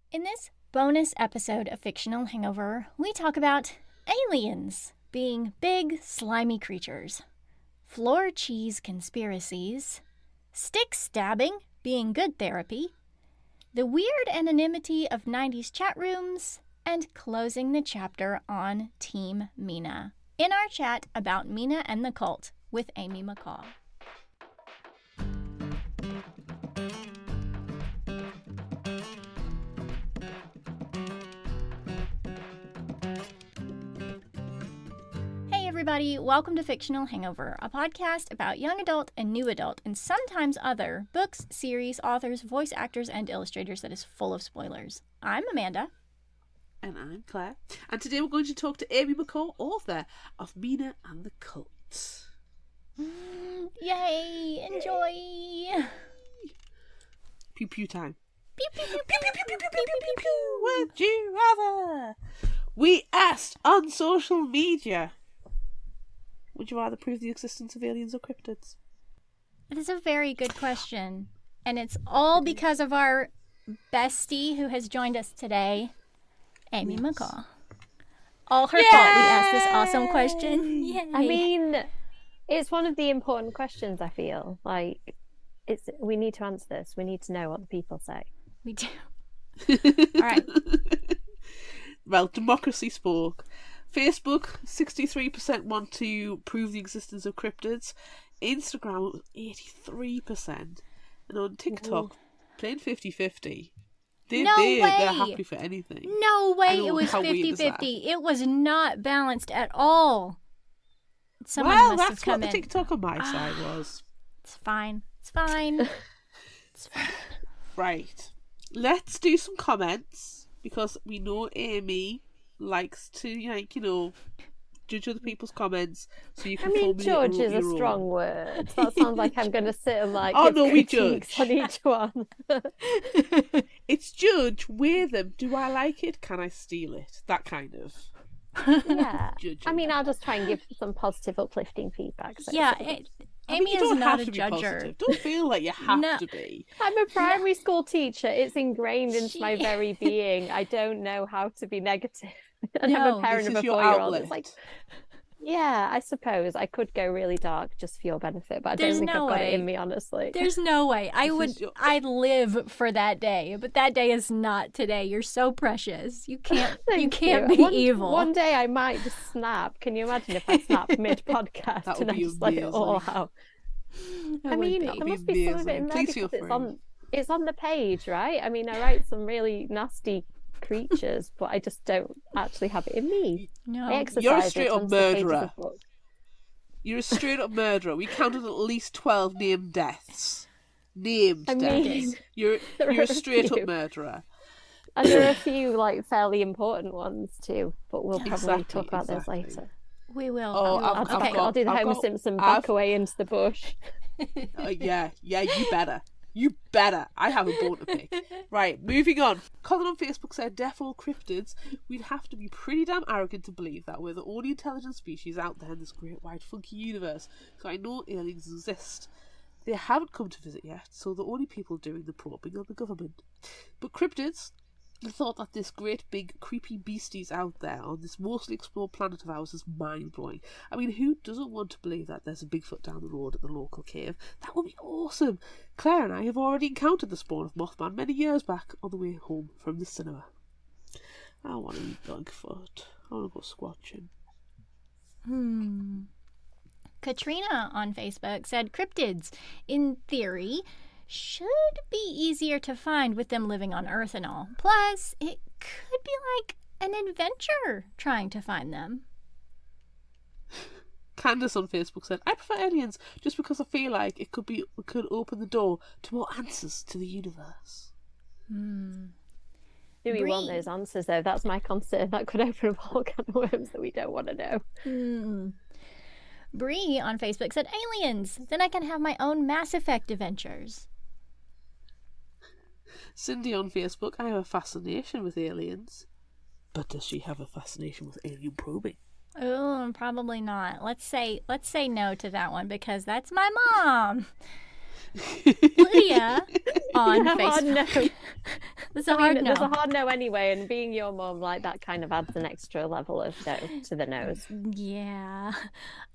In this bonus episode of Fictional Hangover, we talk about aliens being big, slimy creatures, floor cheese conspiracies, stick stabbing being good therapy, the weird anonymity of 90s chat rooms, and closing the chapter on Team Mina in our chat about Mina and the cult with Amy McCaw. Hey everybody, welcome to Fictional Hangover, a podcast about young adult and new adult and sometimes other books, series, authors, voice actors, and illustrators that is full of spoilers. I'm Amanda. And I'm Claire. And today we're going to talk to Amy McCaw, author of Mina and the Cult. Yay! Enjoy! Pew pew time. Pew pew pew Pew pew pew pew pew pew pew pew pew. Would you rather? We asked on social media, would you rather prove the existence of aliens or cryptids? That is a very good question. And it's all because of our bestie who has joined us today, Amy McCaw. All her fault we asked this awesome question. Yay. I mean, it's one of the important questions, I feel. Like, we need to answer this. We need to know what the people say. We do. All right. Well, democracy spoke. Facebook, 63% want to prove the existence of cryptids. Instagram, 83%. And on TikTok, playing 50-50. They're happy for anything. No way it was 50-50. It was not balanced at all. Someone must have come what the TikTok on my side was. It's fine. It's fine. It's fine. Right. Let's do some comments, because we know Amy likes to, judge other people's comments, so you can judge is a strong word. That sounds like I'm going to sit and we judge on each one. It's judge, weigh them. Do I like it? Can I steal it? That kind of. Yeah. Judging. I mean, I'll just try and give some positive, uplifting feedback. So Amy is not a judger. Positive. Don't feel like you have to be. I'm a primary school teacher. It's ingrained into my very being. I don't know how to be negative. And I'm a parent of a 4-year-old. It's like, yeah, I suppose I could go really dark just for your benefit, but I don't think I've got it in me, honestly. There's no way. I'd live for that day, but that day is not today. You're so precious. You can't be evil. One day I might just snap. Can you imagine if I snap mid-podcast and I just let it all out? There must be some of it in there because it's on the page, right? I mean, I write some really nasty creatures, but I just don't actually have it in me. No, you're a straight up murderer. You're a straight up murderer. We counted at least 12 named deaths. Deaths. You're a straight up murderer. And there are a few fairly important ones too, but we'll probably talk about those later. We will. I'll do the Homer Simpson back away into the bush. Yeah, you better. You better. I have a bone to pick. Right, moving on. Colin on Facebook said, defo cryptids, we'd have to be pretty damn arrogant to believe that we're the only intelligent species out there in this great wide funky universe. So I know aliens exist. They haven't come to visit yet, so the only people doing the probing are the government. But cryptids, the thought that this great big creepy beasties out there on this mostly explored planet of ours is mind-blowing. I mean, who doesn't want to believe that there's a Bigfoot down the road at the local cave? That would be awesome. Claire and I have already encountered the spawn of Mothman many years back on the way home from the cinema. I want to eat Bigfoot. I want to go squatching. Katrina on Facebook said, cryptids, in theory, should be easier to find with them living on Earth and all. Plus, it could be like an adventure trying to find them. Candace on Facebook said, I prefer aliens just because I feel like it could open the door to more answers to the universe. Do we want those answers though? That's my concern. That could open up all kind of worms that we don't want to know. Bree on Facebook said, aliens, then I can have my own Mass Effect adventures. Cindy on Facebook, I have a fascination with aliens. But does she have a fascination with alien probing? Oh, probably not. Let's say no to that one because that's my mom. Lydia on Facebook. Hard no. There's a hard no. There's a hard no anyway, and being your mum, like, that kind of adds an extra level of no to the nose. Yeah.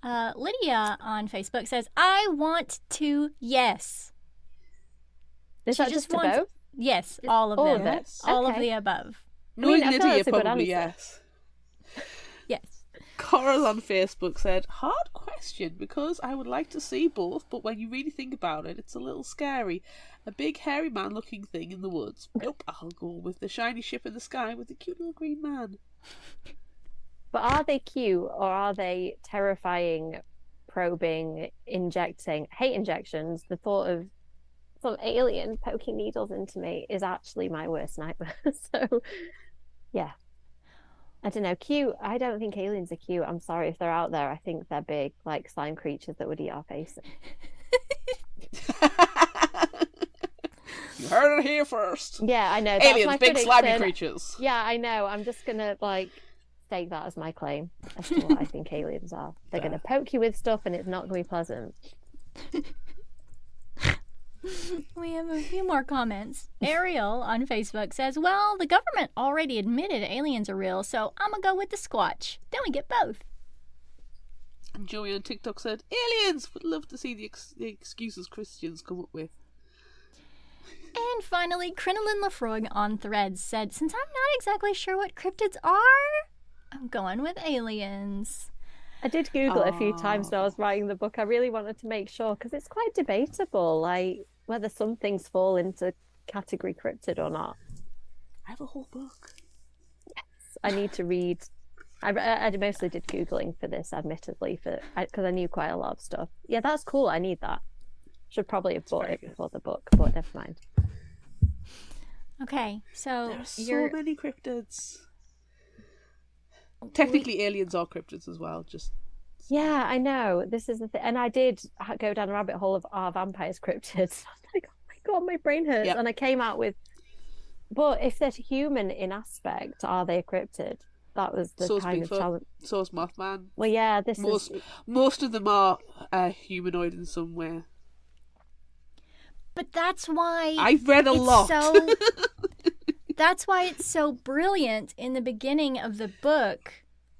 Lydia on Facebook says, I want to yes. Is that just wants both? Yes, all of them. Yes. All of the above. Lydia probably yes. Yes. Coral on Facebook said, hard question, because I would like to see both, but when you really think about it, it's a little scary. A big hairy man looking thing in the woods. Nope, I'll go with the shiny ship in the sky with the cute little green man. But are they cute, or are they terrifying, probing, injecting, hate injections? The thought of some alien poking needles into me is actually my worst nightmare. So, yeah. I don't know. Cute. I don't think aliens are cute. I'm sorry if they're out there. I think they're big, like slime creatures that would eat our faces. You heard it here first. Yeah, I know. Aliens, big slimy creatures. Yeah, I know. I'm just gonna stake that as my claim as to what I think aliens are. They're gonna poke you with stuff, and it's not gonna be pleasant. We have a few more comments. Ariel on Facebook says, well, the government already admitted aliens are real, so I'm gonna go with the Squatch. Then we get both. And Joey on TikTok said, aliens! Would love to see the excuses Christians come up with. And finally, Crinoline Lafroig on Threads said, since I'm not exactly sure what cryptids are, I'm going with aliens. I did Google it a few times when I was writing the book. I really wanted to make sure, because it's quite debatable, like whether some things fall into category cryptid or not. I have a whole book. Yes, I need to read. I mostly did Googling for this, admittedly, because I knew quite a lot of stuff. Yeah, that's cool. I need that. Should probably have bought it before the book, but never mind. Okay, so there are so many cryptids. Technically, aliens are cryptids as well. Yeah, I know. This is the thing, and I did go down a rabbit hole of are vampires cryptids. I was like, oh my god, my brain hurts, and I came out with. But if they're human in aspect, are they a cryptid? That was the kind of challenge. So's Mothman. Well, yeah, most of them are humanoid in some way. But that's why I've read a lot. That's why it's so brilliant in the beginning of the book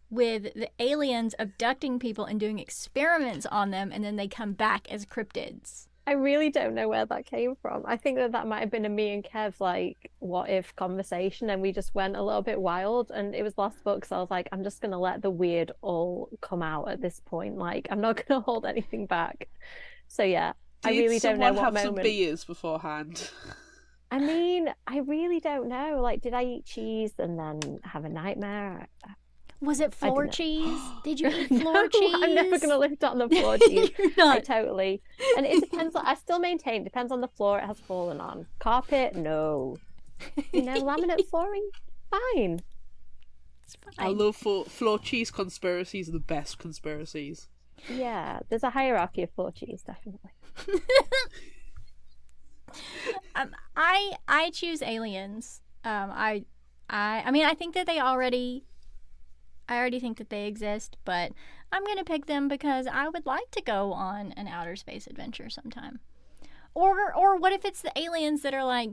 with the aliens abducting people and doing experiments on them, and then they come back as cryptids. I really don't know where that came from. I think that might have been a me and Kev, what if conversation, and we just went a little bit wild, and it was last book, so I was like, I'm just going to let the weird all come out at this point. I'm not going to hold anything back. So yeah, I really don't know what moment. Did someone have some beers beforehand? I mean, I really don't know. Did I eat cheese and then have a nightmare? Was it floor cheese? Did you eat floor cheese? I'm never going to live on the floor cheese. You're not. Totally. And it depends. I still maintain, depends on the floor it has fallen on. Carpet, no. Laminate flooring, fine. It's fine. I love floor cheese conspiracies are the best conspiracies. Yeah, there's a hierarchy of floor cheese, definitely. I choose aliens. I mean, I think that I already think that they exist, but I'm gonna pick them because I would like to go on an outer space adventure sometime. Or what if it's the aliens that are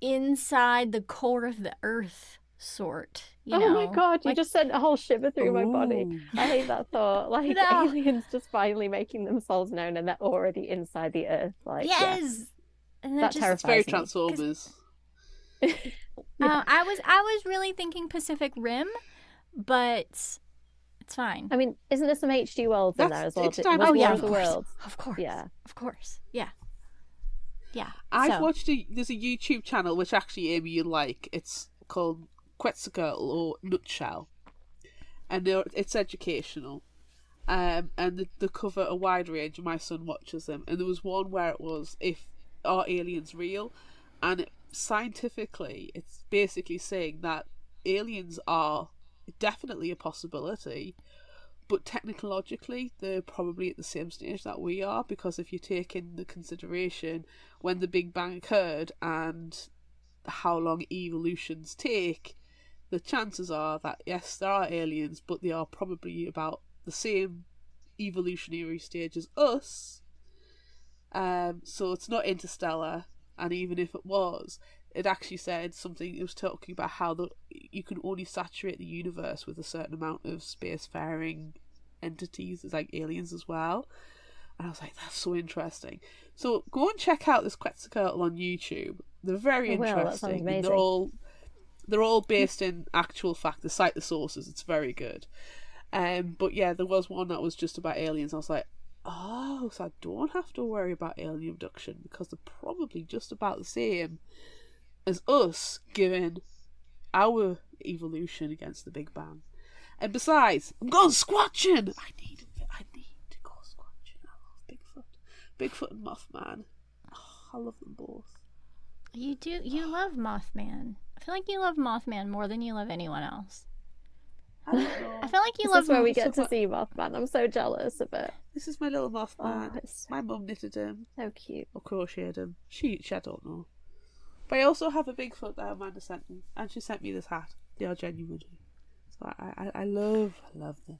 inside the core of the Earth sort? You know? My god, you just sent a whole shiver through my body. I hate that thought. Aliens just finally making themselves known and they're already inside the Earth. Yes. Yeah. And that terrifies very me. Transformers. I was really thinking Pacific Rim, but it's fine. I mean, isn't there some HD worlds in there as well? Oh yeah, of the worlds. Of course. Yeah. Of course. Yeah. Yeah. I've watched there's a YouTube channel which actually, Amy, you like. It's called Quetzalcoatl or Nutshell, and it's educational. And they cover a wide range. My son watches them, and there was one where it was are aliens real, and scientifically it's basically saying that aliens are definitely a possibility, but technologically they're probably at the same stage that we are, because if you take into consideration when the Big Bang occurred and how long evolutions take, the chances are that yes, there are aliens, but they are probably about the same evolutionary stage as us, So it's not interstellar, and even if it was, it actually said something. It was talking about how you can only saturate the universe with a certain amount of spacefaring entities, it's like aliens as well. And I was like, that's so interesting. So go and check out this Quetzalcoatl on YouTube. They're very interesting. They're all based in actual fact. They cite the sources. It's very good. But yeah, there was one that was just about aliens. I was like, oh, so I don't have to worry about alien abduction because they're probably just about the same as us, given our evolution against the Big Bang. And besides, I'm going squatching. I need to go squatching. I love Bigfoot and Mothman. Oh, I love them both. You do. You love Mothman. I feel like you love Mothman more than you love anyone else. I don't know. I feel like you this love. Is where we get to see Mothman. I'm so jealous of it. This is my little Mothman. Oh, my mum knitted him. So cute. Or crocheted him. I don't know. But I also have a Bigfoot that Amanda sent me, and she sent me this hat. They are genuine. So I love them.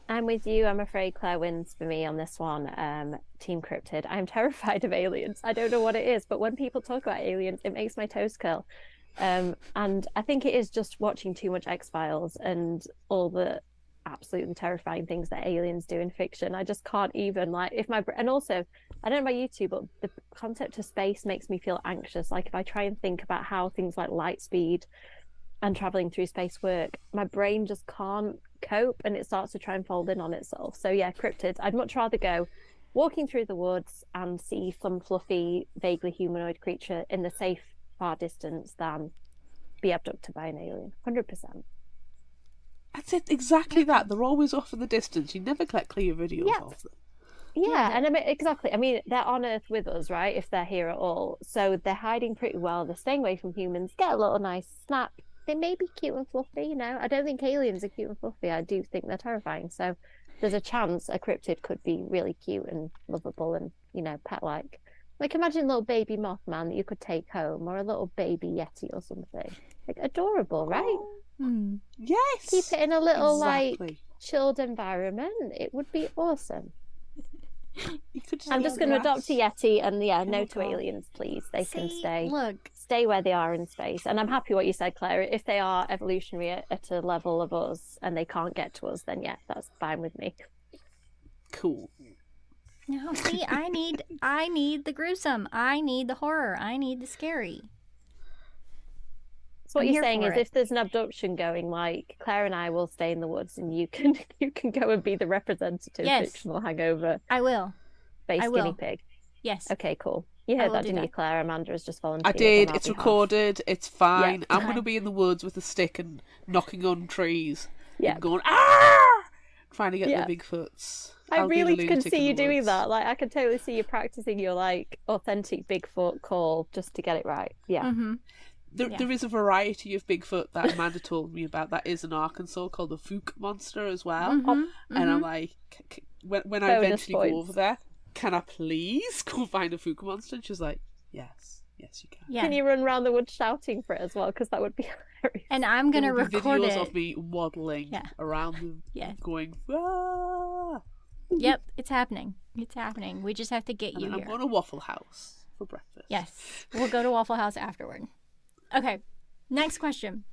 I'm with you. I'm afraid Claire wins for me on this one. Team Cryptid. I'm terrified of aliens. I don't know what it is, but when people talk about aliens, it makes my toes curl. And I think it is just watching too much X-Files and all the absolutely terrifying things that aliens do in fiction. I just can't even, like, and also, I don't know about you two, but the concept of space makes me feel anxious. Like, if I try and think about how things like light speed and traveling through space work, my brain just can't cope and it starts to try and fold in on itself. So yeah, cryptids. I'd much rather go walking through the woods and see some fluffy, vaguely humanoid creature in the safe far distance than be abducted by an alien. 100%. That's it, exactly that. They're always off in the distance. You never collect clear videos of them. Yeah, and I mean, exactly. I mean, they're on Earth with us, right? If they're here at all. So they're hiding pretty well. They're staying away from humans. Get a little nice snap. They may be cute and fluffy, you know. I don't think aliens are cute and fluffy. I do think they're terrifying. So there's a chance a cryptid could be really cute and lovable and, you know, pet-like. Like, imagine a little baby Mothman that you could take home, or a little baby Yeti or something. Like, adorable, right? Yes. Keep it in a little, like, chilled environment. It would be awesome. I'm just going to adopt a Yeti, and no to aliens, please. They can stay where they are in space. And I'm happy what you said, Claire. If they are evolutionary at a level of us and they can't get to us, then yeah, that's fine with me. Cool. No, see, I need the gruesome. I need the horror. I need the scary. So what you're saying is, if there's an abduction going, like, Claire and I will stay in the woods, and you can go and be the representative fictional hangover. I will. Guinea pig. Yes. Okay, cool. You heard that, didn't you, Claire? Amanda has just volunteered. I did. It's recorded. It's fine. I'm going to be in the woods with a stick and knocking on trees. Yeah. And going, trying to get the Bigfoots. I really can see you doing that. Like, I can totally see you practicing your, like, authentic Bigfoot call just to get it right. Yeah. Mm-hmm. There is a variety of Bigfoot that Amanda told me about that is in Arkansas called the Fook monster as well. Mm-hmm. And I'm like, when I eventually go over there, can I please go find a Fook monster? And she's like, yes, you can. Yeah. Can you run around the woods shouting for it as well? Because that would be hilarious. And I'm going to record videos of me waddling around them, going, ah! Yep, it's happening. It's happening. We just have to get you here. I'm going to Waffle House for breakfast. Yes, we'll go to Waffle House afterward. Okay, next question.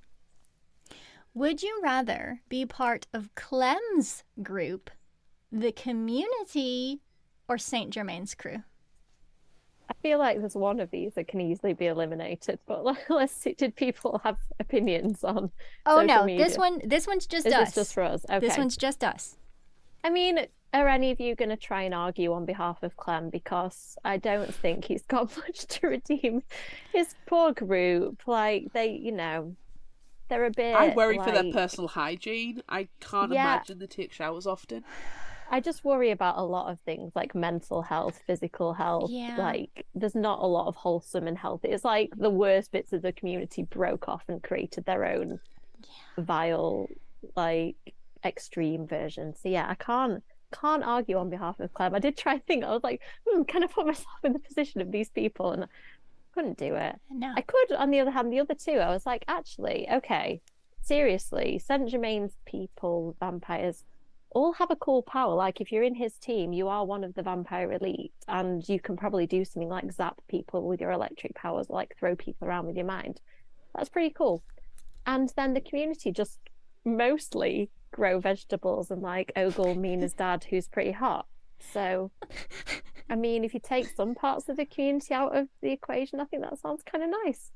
Would you rather be part of Clem's group, the community, or Saint Germain's crew? I feel like there's one of these that can easily be eliminated, but let's see, did people have opinions on social media? This one's just us. This just for us. Okay. This one's just us. I mean, are any of you going to try and argue on behalf of Clem? Because I don't think he's got much to redeem. His poor group, like, they, you know, they're a bit... I worry for their personal hygiene. I can't imagine they take showers often. I just worry about a lot of things, like mental health, physical health. Yeah. Like, there's not a lot of wholesome and healthy. It's like the worst bits of the community broke off and created their own vile, like, extreme version. So yeah, I can't argue on behalf of Clem. I did try and think. I was like, can I put myself in the position of these people? And I couldn't do it. No. I could, on the other hand, the other two, I was like, actually, okay, seriously, Saint Germain's people, vampires, all have a cool power. Like if you're in his team, you are one of the vampire elite, and you can probably do something like zap people with your electric powers, like throw people around with your mind. That's pretty cool. And then the community just mostly grow vegetables and like ogle Mina's dad, who's pretty hot. So I mean, if you take some parts of the community out of the equation, I think that sounds kind of nice.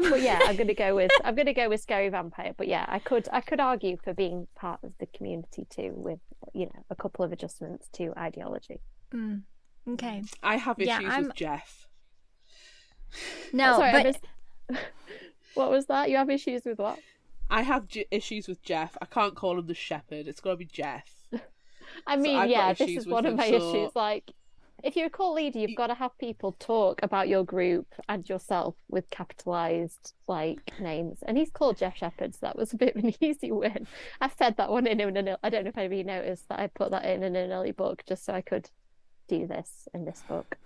But yeah, I'm gonna go with Scary Vampire. But yeah, I could argue for being part of the community too, with a couple of adjustments to ideology. Okay. I have issues with Jeff. No, sorry, what was that? You have issues with what? I have issues with Jeff. I can't call him the shepherd. It's got to be Jeff. I mean, this is one of my issues. Like, if you're a cult leader, you've got to have people talk about your group and yourself with capitalized names. And he's called Jeff Shepherd, so that was a bit of an easy win. I fed that one in I don't know if anybody noticed that I put that in an early book just so I could do this in this book.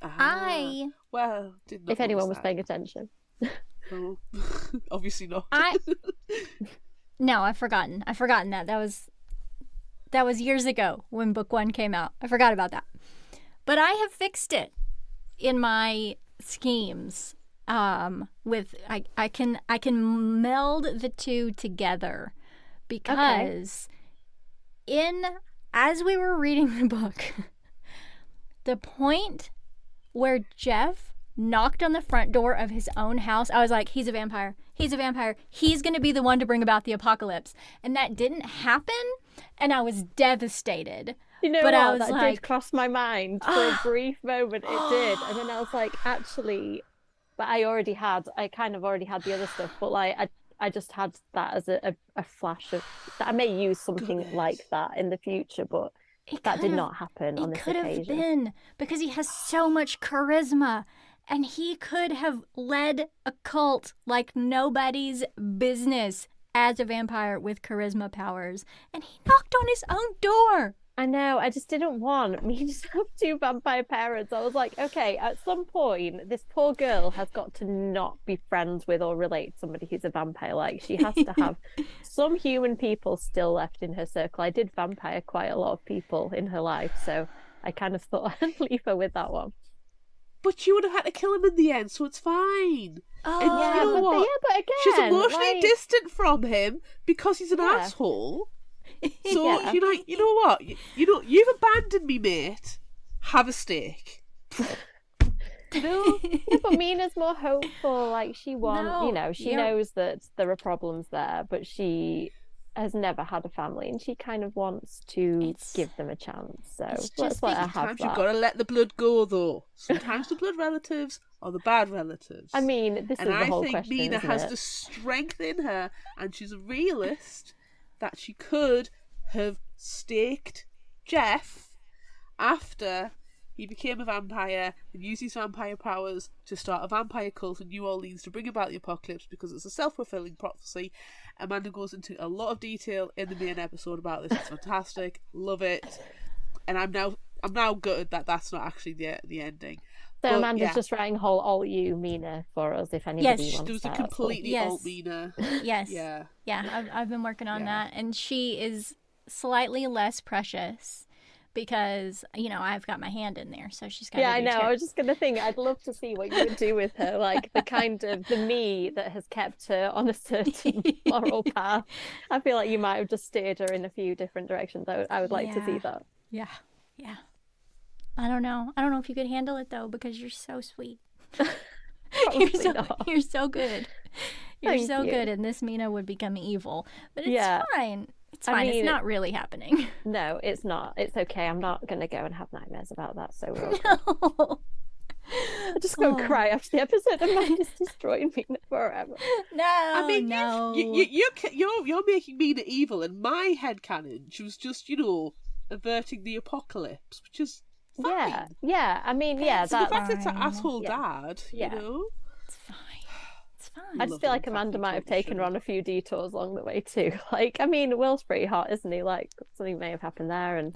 If anyone was paying attention. Oh, obviously not. No, I've forgotten that. That was years ago when book 1 came out. I forgot about that. But I have fixed it in my schemes. With I can meld the two together because as we were reading the book, the point where Jeff knocked on the front door of his own house, I was like, he's a vampire. He's a vampire. He's going to be the one to bring about the apocalypse. And that didn't happen, and I was devastated. You know, but what? That did cross my mind for a brief moment. It did. And then I was like, actually, but I kind of already had the other stuff, but I just had that as a flash of, I may use something like that in the future, but that did not happen on this occasion. It could have been, because he has so much charisma. And he could have led a cult like nobody's business as a vampire with charisma powers. And he knocked on his own door. I know. I just didn't want me to have 2 vampire parents. I was like, okay, at some point, this poor girl has got to not be friends with or relate to somebody who's a vampire. Like, she has to have some human people still left in her circle. I did vampire quite a lot of people in her life, so I kind of thought I'd leave her with that one. But you would have had to kill him in the end, so it's fine. Oh, and you know what? But again, she's emotionally distant from him because he's an asshole. So you know what? You've abandoned me, mate. Have a steak. No, but Mina's more hopeful. Like, she wants, she knows that there are problems there, but she has never had a family, and she kind of wants to give them a chance. So let's let her have that. Sometimes you've got to let the blood go, though. Sometimes the blood relatives are the bad relatives. I mean, this is the whole question. And I think Mina has the strength in her, and she's a realist, that she could have staked Jeff after he became a vampire and used his vampire powers to start a vampire cult in New Orleans to bring about the apocalypse, because it's a self-fulfilling prophecy. Amanda goes into a lot of detail in the main episode about this. It's fantastic. Love it. And I'm now gutted that that's not actually the ending. So Amanda's just writing whole alt you Mina for us if anybody wants that. There was a completely alt Mina. Yes. Yeah, I've been working on that, and she is slightly less precious because I've got my hand in there, so she's got. Yeah, I know. I was just gonna think I'd love to see what you would do with her, like the kind of the me that has kept her on a certain moral path. I feel like you might have just steered her in a few different directions. I would like to see that. Yeah. I don't know if you could handle it though, because you're so sweet. You're so good. You're so good, and this Mina would become evil, but it's fine. It's fine. It's not really happening. No, it's not. It's okay. I'm not going to go and have nightmares about that. So no. I just go cry after the episode. Amanda's destroying Mina forever. No, I mean, no. You're making Mina evil. In my headcanon, she was just averting the apocalypse, which is fine. Yeah. I mean, yeah. So the fact that it's an asshole dad, it's fine. I just feel like Amanda might have taken her on a few detours along the way too. Like, I mean, Will's pretty hot, isn't he? Like, something may have happened there, and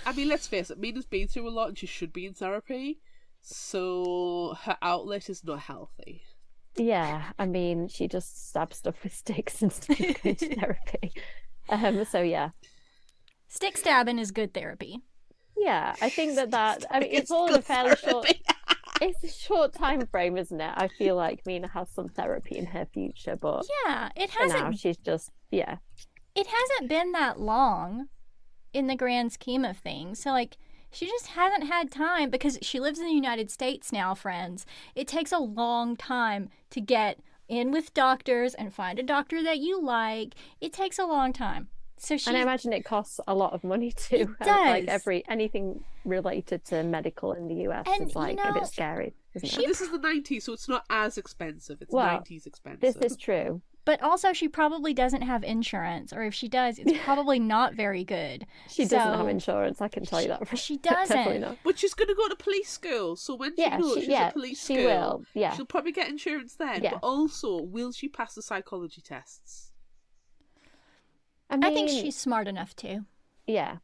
I mean, let's face it, Mina's been through a lot, and she should be in therapy. So her outlet is not healthy. Yeah, I mean, she just stabs stuff with sticks instead of going to therapy. So yeah. Stick stabbing is good therapy. Yeah, I think that I mean, it's all in a fairly short. It's a short time frame, isn't it? I feel like Mina has some therapy in her future, but yeah, it hasn't. hasn't. Now she's just It hasn't been that long in the grand scheme of things. So like, she just hasn't had time because she lives in the United States now, friends. It takes a long time to get in with doctors and find a doctor that you like. It takes a long time. So and I imagine it costs a lot of money too. It does. Like anything related to medical in the US is like a bit scary, isn't it? This is the 90s, so it's not as expensive. It's 90s expensive. This is true. But also, she probably doesn't have insurance, or if she does, it's probably not very good. She doesn't have insurance, I can tell you that. She doesn't. Definitely not. But she's going to go to police school, so when she knows she's at police school, she will. Yeah, she'll probably get insurance then. Yeah. But also, will she pass the psychology tests? I think she's smart enough to. Yeah.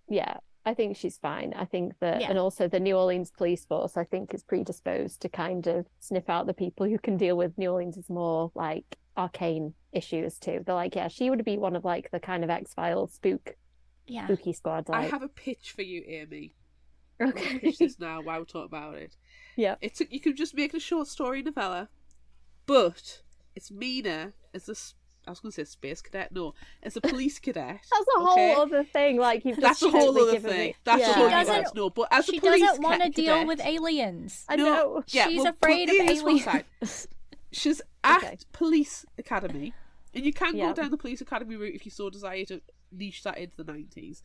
Yeah, I think she's fine. I think that, and also the New Orleans police force, I think, is predisposed to kind of sniff out the people who can deal with New Orleans' more like arcane issues too. They're like, yeah, she would be one of like the kind of X-Files spooky squad. Like. I have a pitch for you, Amy. Okay. I'm pitch this now while we talk about it. Yeah. You can just make it a short story novella, but it's Mina as I was going to say space cadet. No, as a police cadet. That's a whole other thing. Like you've that's a whole other thing. That's a whole other thing. No, but as a police cadet, she doesn't want to deal with aliens. I know. She's afraid of aliens. She's at police academy, and you can go down the police academy route if you so desire to niche that into the 90s.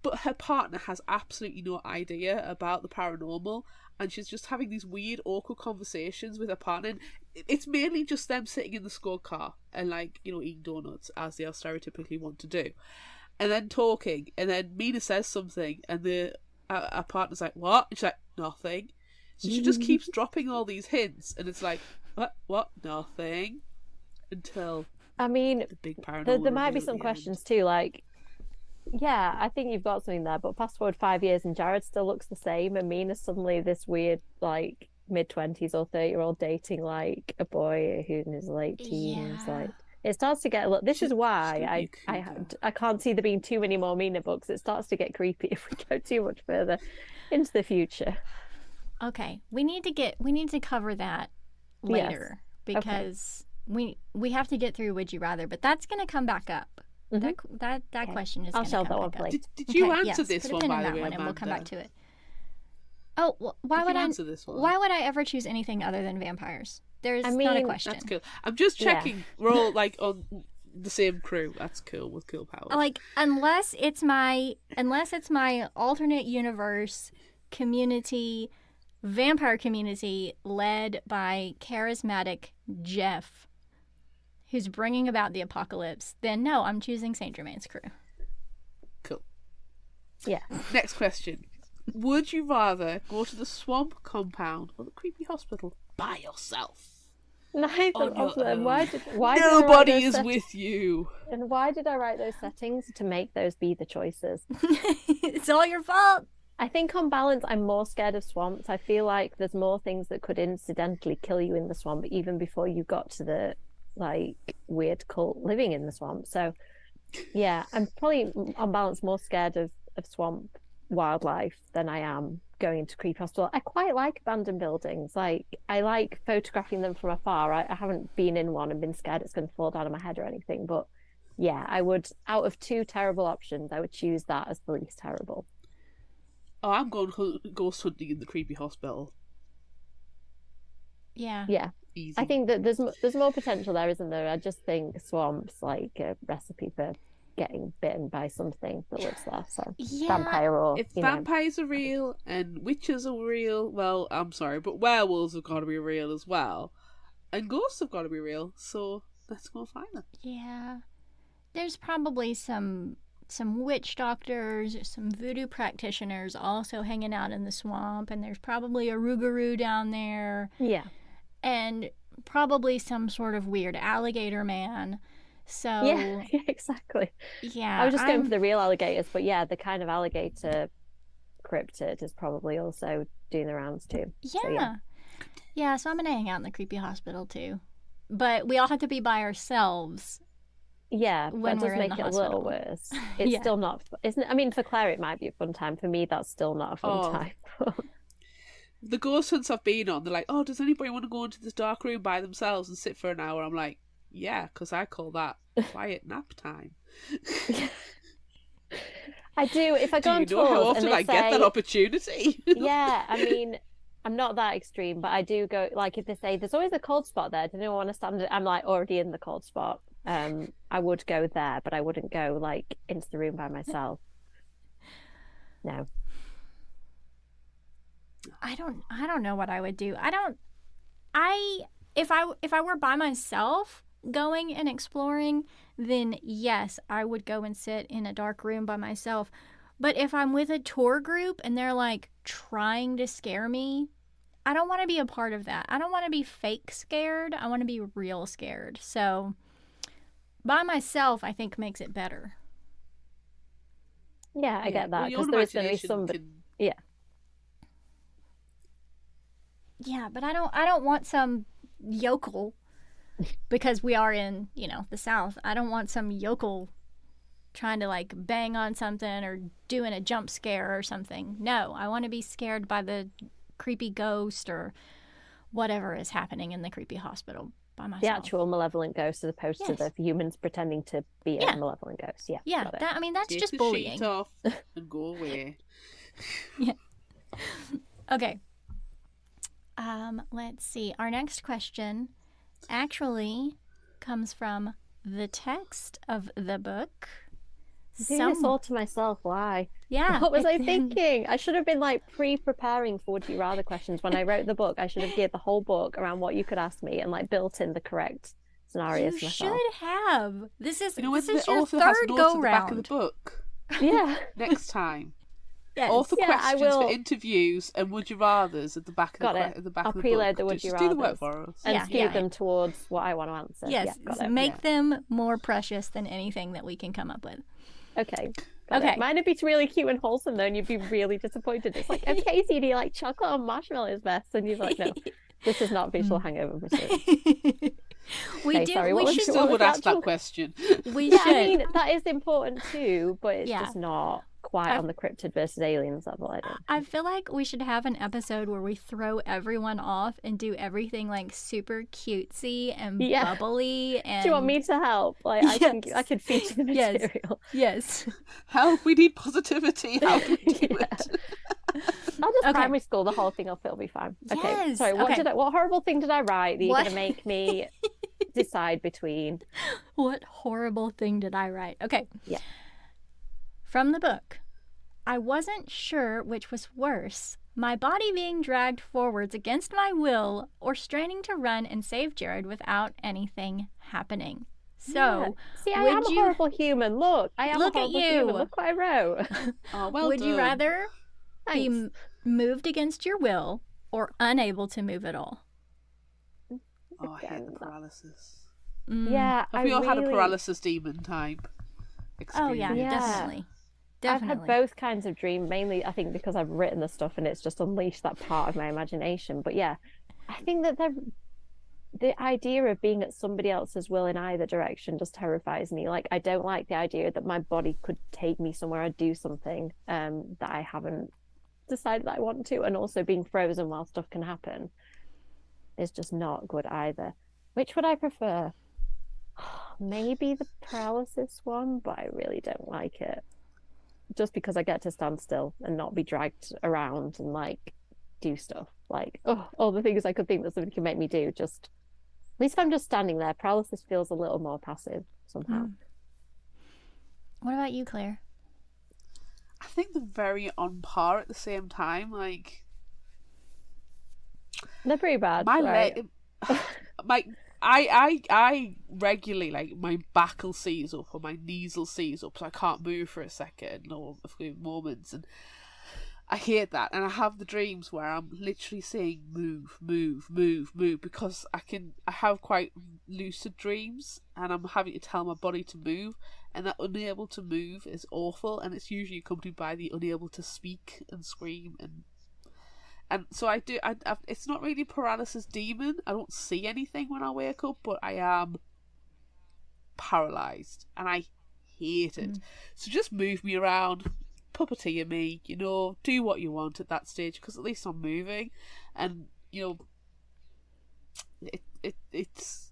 But her partner has absolutely no idea about the paranormal, and she's just having these weird, awkward conversations with her partner. And it's mainly just them sitting in the squad car and, like, you know, eating donuts, as they stereotypically want to do. And then talking, and then Mina says something, and our partner's like, what? And she's like, nothing. So she just keeps dropping all these hints, and it's like, what? Nothing. Until the big paranormal there might be some end. questions too, like, yeah, I think you've got something there, but fast forward 5 years and Jared still looks the same, and Mina's suddenly this weird, like, mid-20s or 30-year-old dating, like, a boy who's in his late teens. Like, it starts to get a little... This is why I can't see there being too many more Mina books. It starts to get creepy if we go too much further into the future. Okay, we need to cover that later, because we have to get through Would You Rather, but that's going to come back up. That question is. I'll shelve that one. Did you answer this one, by the way, and we'll come back to it. Oh, well, why would I ever choose anything other than vampires? There's not a question. That's cool. I'm just checking. We're all like on the same crew. That's cool with cool powers. Like unless it's my alternate universe community, vampire community led by charismatic Jeff, who's bringing about the apocalypse, then no, I'm choosing Saint Germain's crew. Cool. Yeah. Next question. Would you rather go to the swamp compound or the creepy hospital by yourself? Neither of them. Why nobody is with you. And why did I write those settings? To make those be the choices. It's all your fault. I think on balance, I'm more scared of swamps. I feel like there's more things that could incidentally kill you in the swamp even before you got to the like weird cult living in the swamp. So yeah, I'm probably on balance more scared of swamp wildlife than I am going into creepy hospital. I quite like abandoned buildings. Like I like photographing them from afar. I haven't been in one and been scared it's going to fall down on my head or anything, but yeah, I would, out of two terrible options, I would choose that as the least terrible. Oh, I'm going ghost hunting in the creepy hospital. Yeah. Easy. I think that there's more potential there, isn't there? I just think swamps like a recipe for getting bitten by something that lives there. So vampire or if vampires are real and witches are real, well, I'm sorry, but werewolves have got to be real as well, and ghosts have got to be real. So let's go find them. Yeah, there's probably some witch doctors, some voodoo practitioners also hanging out in the swamp, and there's probably a rougarou down there. Yeah. And probably some sort of weird alligator man. So yeah, exactly. Yeah. I was just going for the real alligators, but yeah, the kind of alligator cryptid is probably also doing the rounds too. Yeah. So, yeah. Yeah, so I'm going to hang out in the creepy hospital too. But we all have to be by ourselves. Yeah, when that we're does make in the it hospital. a little worse. It's still not, isn't it? I mean, for Claire, it might be a fun time. For me, that's still not a fun time. The ghost hunts I've been on, they're like, oh, does anybody want to go into this dark room by themselves and sit for an hour? I'm like, yeah, because I call that quiet nap time. I do. If I go on tours, do you know how often I get that opportunity? Yeah, I mean, I'm not that extreme, but I do go, like, if they say there's always a cold spot there, do anyone want to stand? I'm like already in the cold spot. I would go there, but I wouldn't go like into the room by myself. No. I don't know what I would do. If I were by myself going and exploring, then yes, I would go and sit in a dark room by myself. But if I'm with a tour group and they're like trying to scare me, I don't want to be a part of that. I don't want to be fake scared. I want to be real scared. So by myself, I think makes it better. Yeah, I get that, because there is going to be somebody. Yeah. Yeah, but I don't want some yokel, because we are in, the South. I don't want some yokel trying to like bang on something or doing a jump scare or something. No, I want to be scared by the creepy ghost or whatever is happening in the creepy hospital by myself. The actual malevolent ghost, as opposed to the humans pretending to be a malevolent ghost. Yeah. Yeah, that's Take just the bullying. sheet off and go away. Yeah. Okay. Let's see. Our next question actually comes from the text of the book. I'm doing this all to myself. Why? Yeah. What was I thinking? I should have been like pre-preparing for Would You Rather questions when I wrote the book. I should have geared the whole book around what you could ask me and like built in the correct scenarios. You should have. This is your author third go round. Back of the book. Yeah. Next time. Yes. Author questions for interviews and Would You Rathers at the back of the book. I'll preload the Would You Rathers. Do the work for us. And skew them towards what I want to answer. Yes. Make them more precious than anything that we can come up with. Okay. Mine would be really cute and wholesome though, and you'd be really disappointed. It's like, okay, so do you like chocolate or marshmallows best? And you're like, no, this is not Fictional Hangover material. We still would ask that question. We should. I mean, that is important too, but it's just not quite on the cryptid versus aliens level. I feel like we should have an episode where we throw everyone off and do everything like super cutesy and bubbly. And do you want me to help? Like, I can feature the material. Yes. Help! We need positivity. How do we do it? I'll just primary school the whole thing. It'll be fine. Okay. Yes. Sorry. What horrible thing did I write that you're going to make me decide between? What horrible thing did I write? Okay. Yeah. From the book, I wasn't sure which was worse, my body being dragged forwards against my will or straining to run and save Jared without anything happening. So, see, I am a horrible human. Look, I am a horrible human. Look what I wrote. Oh, well would done. you rather be moved against your will or unable to move at all? Oh, I hate the paralysis. Yeah, we all had a paralysis demon type experience? Oh, yeah. Definitely. I've had both kinds of dreams, mainly I think because I've written the stuff and it's just unleashed that part of my imagination. But yeah, I think that the idea of being at somebody else's will in either direction just terrifies me. Like, I don't like the idea that my body could take me somewhere or do something that I haven't decided that I want to, and also being frozen while stuff can happen is just not good either. Which would I prefer? Maybe the paralysis one, but I really don't like it. Just because I get to stand still and not be dragged around and like do stuff. Like, all the things I could think that somebody can make me do. Just at least if I'm just standing there, paralysis feels a little more passive somehow. What about you, Claire? I think they're very on par at the same time. Like, they're pretty bad. I regularly, like, my back will seize up or my knees will seize up, so I can't move for a second or a few moments, and I hate that. And I have the dreams where I'm literally saying move, move, move, move, because I have quite lucid dreams and I'm having to tell my body to move, and that unable to move is awful, and it's usually accompanied by the unable to speak and scream, and And so it's not really paralysis demon. I don't see anything when I wake up, but I am paralyzed, and I hate it. So just move me around, puppeteer me, do what you want at that stage, because at least I'm moving, and it's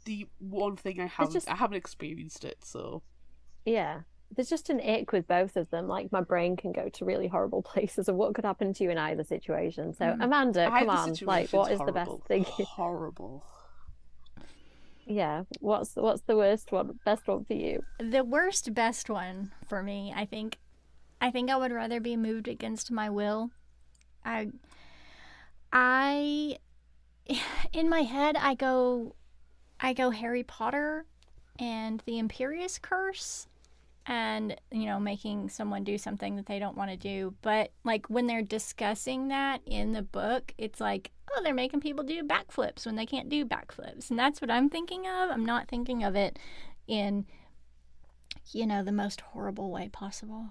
the one thing I haven't experienced it, so yeah. There's just an ick with both of them. Like, my brain can go to really horrible places of what could happen to you in either situation. So Amanda, come on, like, what is the best thing? Horrible. Yeah, what's the worst one, best one for you? The worst best one for me, I think I would rather be moved against my will. I in my head I go Harry Potter and the Imperious Curse, and making someone do something that they don't want to do. But like, when they're discussing that in the book, it's like, oh, they're making people do backflips when they can't do backflips, and that's what I'm thinking of. I'm not thinking of it in the most horrible way possible.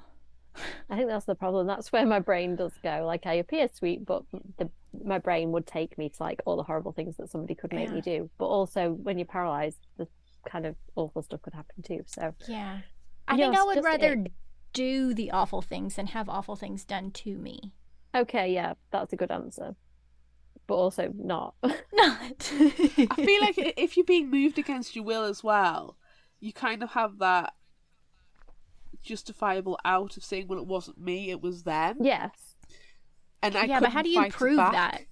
I think that's the problem. That's where my brain does go. Like, I appear sweet, but my brain would take me to like all the horrible things that somebody could make me do. But also, when you're paralyzed, the kind of awful stuff could happen too. So yeah, I think I would rather do the awful things than have awful things done to me. Okay, yeah, that's a good answer. But also not. Not. I feel like if you're being moved against your will as well, you kind of have that justifiable out of saying, well, it wasn't me, it was them. Yes. And but how do you prove that?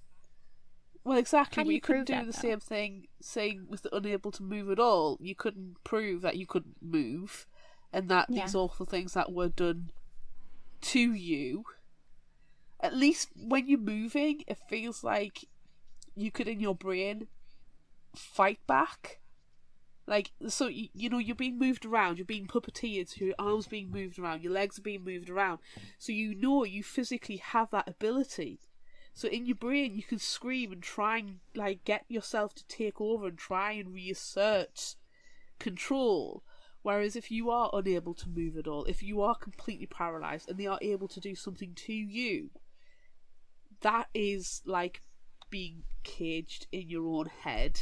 Well, exactly. You couldn't do the same thing saying was unable to move at all. You couldn't prove that you couldn't move, and that these awful things that were done to you. At least when you're moving, it feels like you could, in your brain, fight back. Like, so, you're being moved around, you're being puppeteered, so your arms being moved around, your legs are being moved around. So you physically have that ability. So in your brain, you can scream and try and, like, get yourself to take over and try and reassert control. Whereas if you are unable to move at all, if you are completely paralysed and they are able to do something to you, that is like being caged in your own head.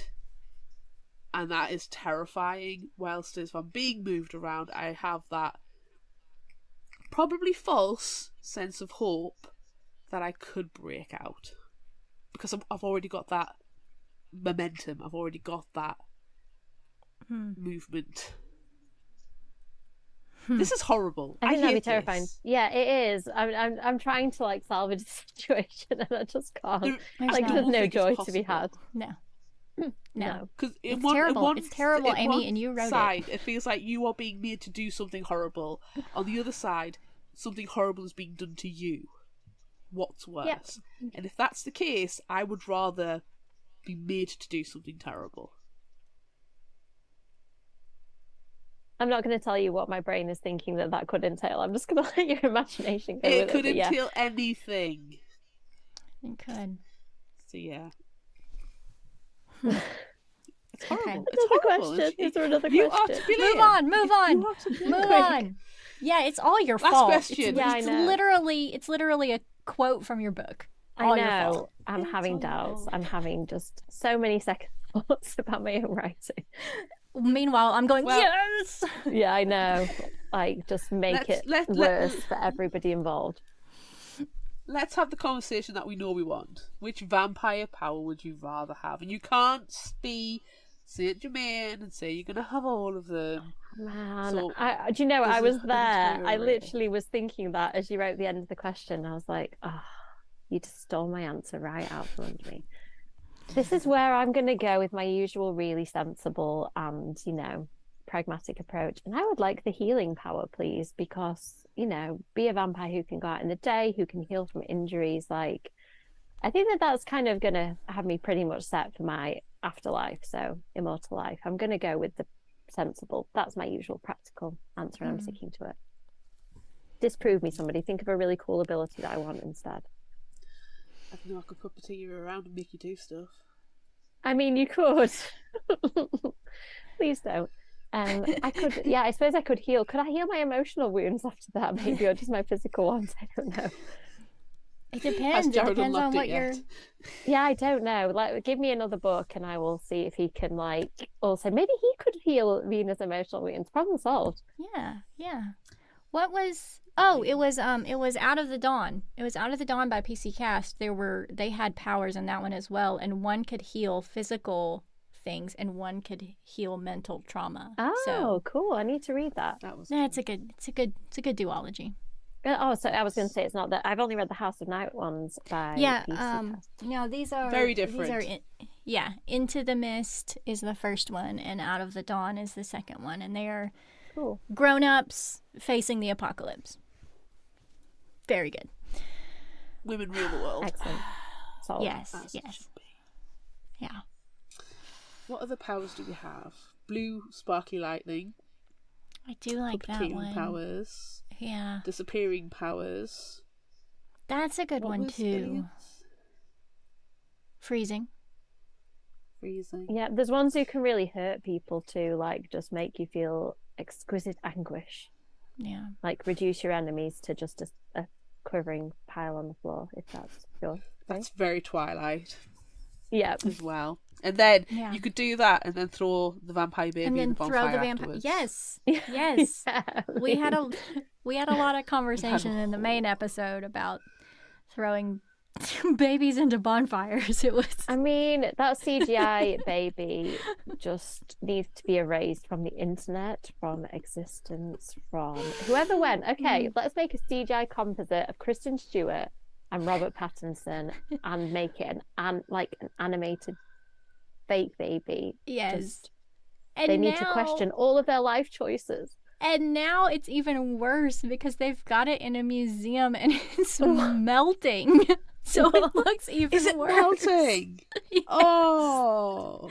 And that is terrifying. Whilst if I'm being moved around, I have that probably false sense of hope that I could break out. Because I've already got that momentum. I've already got that movement. This is horrible. I think that'd be terrifying. Yeah, it is. I'm trying to like salvage the situation, and I just can't. There's no joy to be had. No, because it's terrible. It's terrible, Amy, and you wrote it. It feels like you are being made to do something horrible. On the other side, something horrible is being done to you. What's worse? Yeah. And if that's the case, I would rather be made to do something terrible. I'm not going to tell you what my brain is thinking that could entail. I'm just going to let your imagination go with it. It could entail anything. It could. So yeah. It's horrible. Okay. It's horrible. Is there another question? Move on. Yeah, it's all your fault. Question. It's literally a quote from your book. I know. I'm having doubts. I'm having just so many second thoughts about my own writing. Meanwhile, I'm going, yes! Yeah, I know. Like, just make it worse for everybody involved. Let's have the conversation that we know we want. Which vampire power would you rather have? And you can't be Saint Germain and say you're going to have all of them. Man, so, do you know, I was there. I literally was thinking that as you wrote the end of the question. I was like, you just stole my answer right out from under me. This is where I'm going to go with my usual really sensible and, pragmatic approach. And I would like the healing power, please, because, be a vampire who can go out in the day, who can heal from injuries. Like, I think that's kind of going to have me pretty much set for my afterlife, so immortal life. I'm going to go with the sensible. That's my usual practical answer, and I'm sticking to it. Disprove me, somebody. Think of a really cool ability that I want instead. I don't know, I could puppeteer you around and make you do stuff. I mean, you could. Please don't. I could, I suppose I could heal. Could I heal my emotional wounds after that, maybe, or just my physical ones? I don't know. It depends. It depends on what you're. Yeah, I don't know. Like, give me another book, and I will see if he can also maybe he could heal Mina's emotional wounds. Problem solved. Yeah, yeah. What was? Oh, it was Out of the Dawn. It was Out of the Dawn by PC Cast. They had powers in that one as well, and one could heal physical things, and one could heal mental trauma. Oh, cool! I need to read that. It's a good duology. Oh, so I was going to say it's not that. I've only read the House of Night ones by PC Cast. No, these are very different. Into the Mist is the first one, and Out of the Dawn is the second one, and they are cool grown-ups facing the apocalypse. Very good. Women rule the world. Excellent. Solid. Yes. Yeah. What other powers do we have? Blue sparkly lightning. I do like that one. Powers. Yeah. Disappearing powers. That's a good one too. Freezing. Yeah, there's ones who can really hurt people too, like just make you feel exquisite anguish. Yeah. Like reduce your enemies to just a quivering pile on the floor, if that's your thing. That's very Twilight. Yeah. As well. And then you could do that and then throw the vampire baby in the bonfire afterwards. Yes. Yes. Yeah. We had a lot of conversation in the main episode about throwing babies into bonfires. It was that CGI baby just needs to be erased from the internet, from existence, from whoever went, okay, let's make a CGI composite of Kristen Stewart and Robert Pattinson and make it an animated fake baby. Yes. They need to question all of their life choices. And now it's even worse because they've got it in a museum and it's melting. So it looks even worse. Is it melting? Yes. Oh.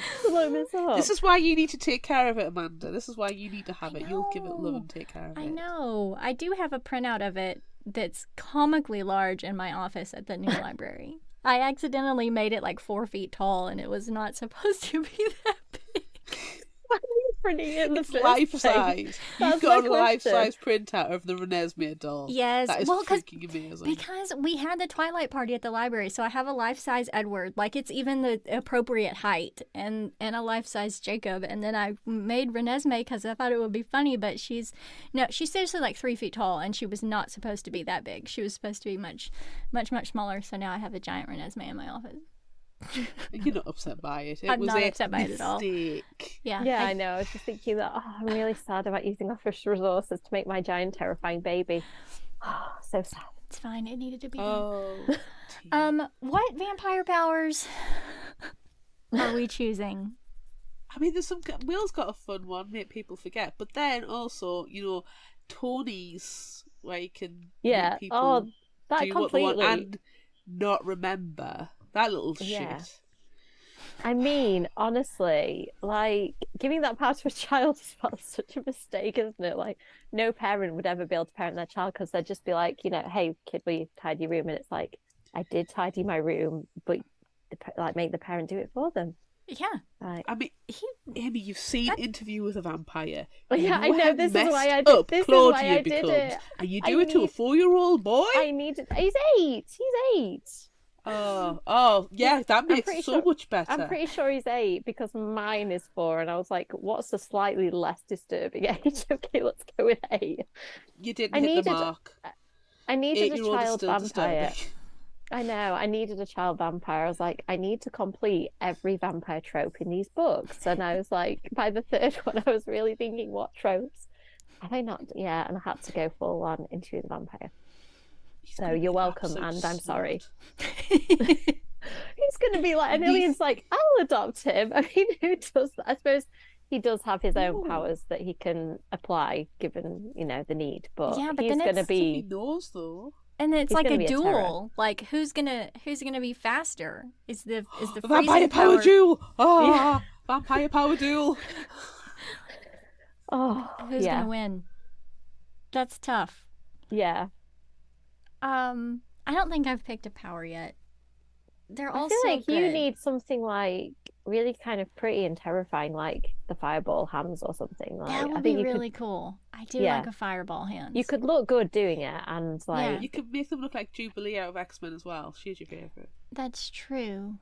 This is why you need to take care of it, Amanda. This is why you need to have it. You'll give it love and take care of it. I know. I do have a printout of it that's comically large in my office at the new library. I accidentally made it 4 feet tall, and it was not supposed to be that big. Why are you printing it in the first life place? size? You've got a life-size printout of the Renesmee doll. Yes. That is freaking amazing. Because we had the Twilight party at the library, so I have a life-size Edward. It's even the appropriate height, and a life-size Jacob. And then I made Renesmee because I thought it would be funny, but she's seriously 3 feet tall, and she was not supposed to be that big. She was supposed to be much, much, much smaller, so now I have a giant Renesmee in my office. You're not upset by it. I'm not upset by it at all. Yeah, I know. I was just thinking that I'm really sad about using office resources to make my giant terrifying baby. Oh, so sad. It's fine. It needed to be done. What vampire powers are we choosing? I mean, Will's got a fun one, make people forget. But then also, Tony's where you can make people that do completely. what they want and not remember. That little shit. I mean, honestly, giving that power to a child is such a mistake, isn't it? No parent would ever be able to parent their child because they'd just be hey, kid, will you tidy your room? And it's I did tidy my room, but make the parent do it for them. Yeah. I mean, Amy, you've seen Interview with a Vampire. Yeah, I know. This is why I did. This is why I did it. And you do it to a 4-year-old boy? He's 8. He's 8. Oh, yeah, that makes it so much better. I'm pretty sure he's 8 because mine is 4, and I was like, what's the slightly less disturbing age? Okay, let's go with 8. You didn't hit the mark. I needed a child vampire. Disturbing. I know, I needed a child vampire. I was like, I need to complete every vampire trope in these books. And I was like, by the third one, I was really thinking, what tropes have I not? Yeah, and I had to go full on into the vampire. So you're welcome, and I'm sorry. He's going to be an alien's I'll adopt him. I mean, who does that? I suppose he does have his own powers that he can apply given, the need. But yeah, but he's going to be. He knows though. And it's like a duel. Who's gonna be faster? Is the vampire power duel? Oh, vampire power duel. Oh, who's gonna win? That's tough. Yeah. I don't think I've picked a power yet. They're all I feel so good. You need something really kind of pretty and terrifying, like the fireball hands or something. That would be really cool. I I do like a fireball hand. You could look good doing it, and like you could make them look like Jubilee out of X-Men as well. She's your favourite. That's true.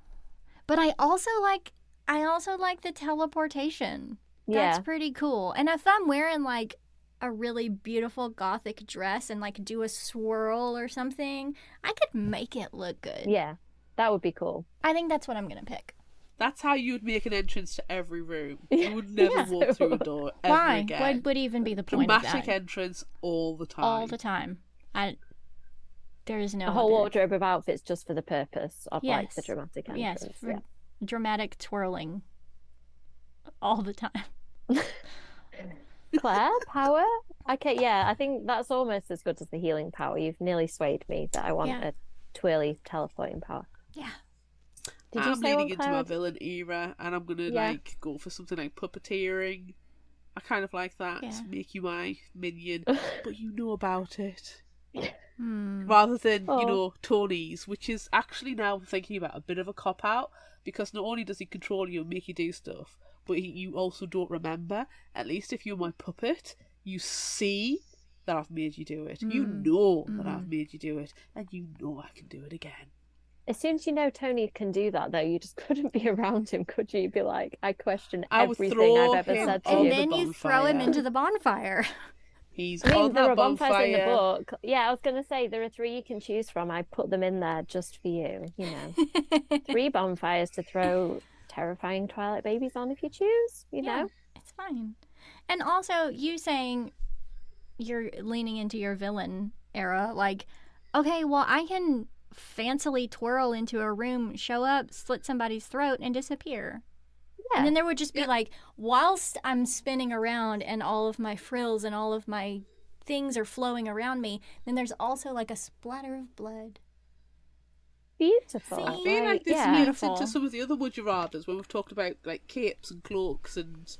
But I also like the teleportation. That's pretty cool. And if I'm wearing like a really beautiful gothic dress and like do a swirl or something, I could make it look good. Yeah, that would be cool. I think that's what I'm gonna pick. That's how you would make an entrance to every room. You would never walk through a door ever again. What would even be the point Dramatic of that? Dramatic entrance all the time. All the time. There is no a whole wardrobe of outfits just for the purpose of like the dramatic entrance. Yes, for dramatic twirling all the time. Claire, power? Okay, yeah, I think that's almost as good as the healing power. You've nearly swayed me that I want a twirly teleporting power. Yeah. I'm leaning into my villain era, and I'm gonna like go for something like puppeteering. I kind of like that. Make you my minion, but you know about it. Rather than Tony's, which is actually now thinking about a bit of a cop out, because not only does he control you and make you do stuff, but you also don't remember. At least if you're my puppet, you see that I've made you do it. You know that I've made you do it, and you know I can do it again. As soon as you know Tony can do that, though, you just couldn't be around him, could you? You'd be like, I question everything I've ever said to you. And then you throw him into the bonbonfire. There are bonfires in the book. Yeah, I was going to say, there are 3 you can choose from. I put them in there just for you, 3 bonfires to throw terrifying Twilight babies on if you choose, you know? It's fine. And also, you saying you're leaning into your villain era, like, okay, well, I can fancily twirl into a room, show up, slit somebody's throat, and disappear. And then there would just be like, whilst I'm spinning around and all of my frills and all of my things are flowing around me, then there's also like a splatter of blood. Beautiful. I feel like this leads into some of the other would you rathers when we've talked about like capes and cloaks and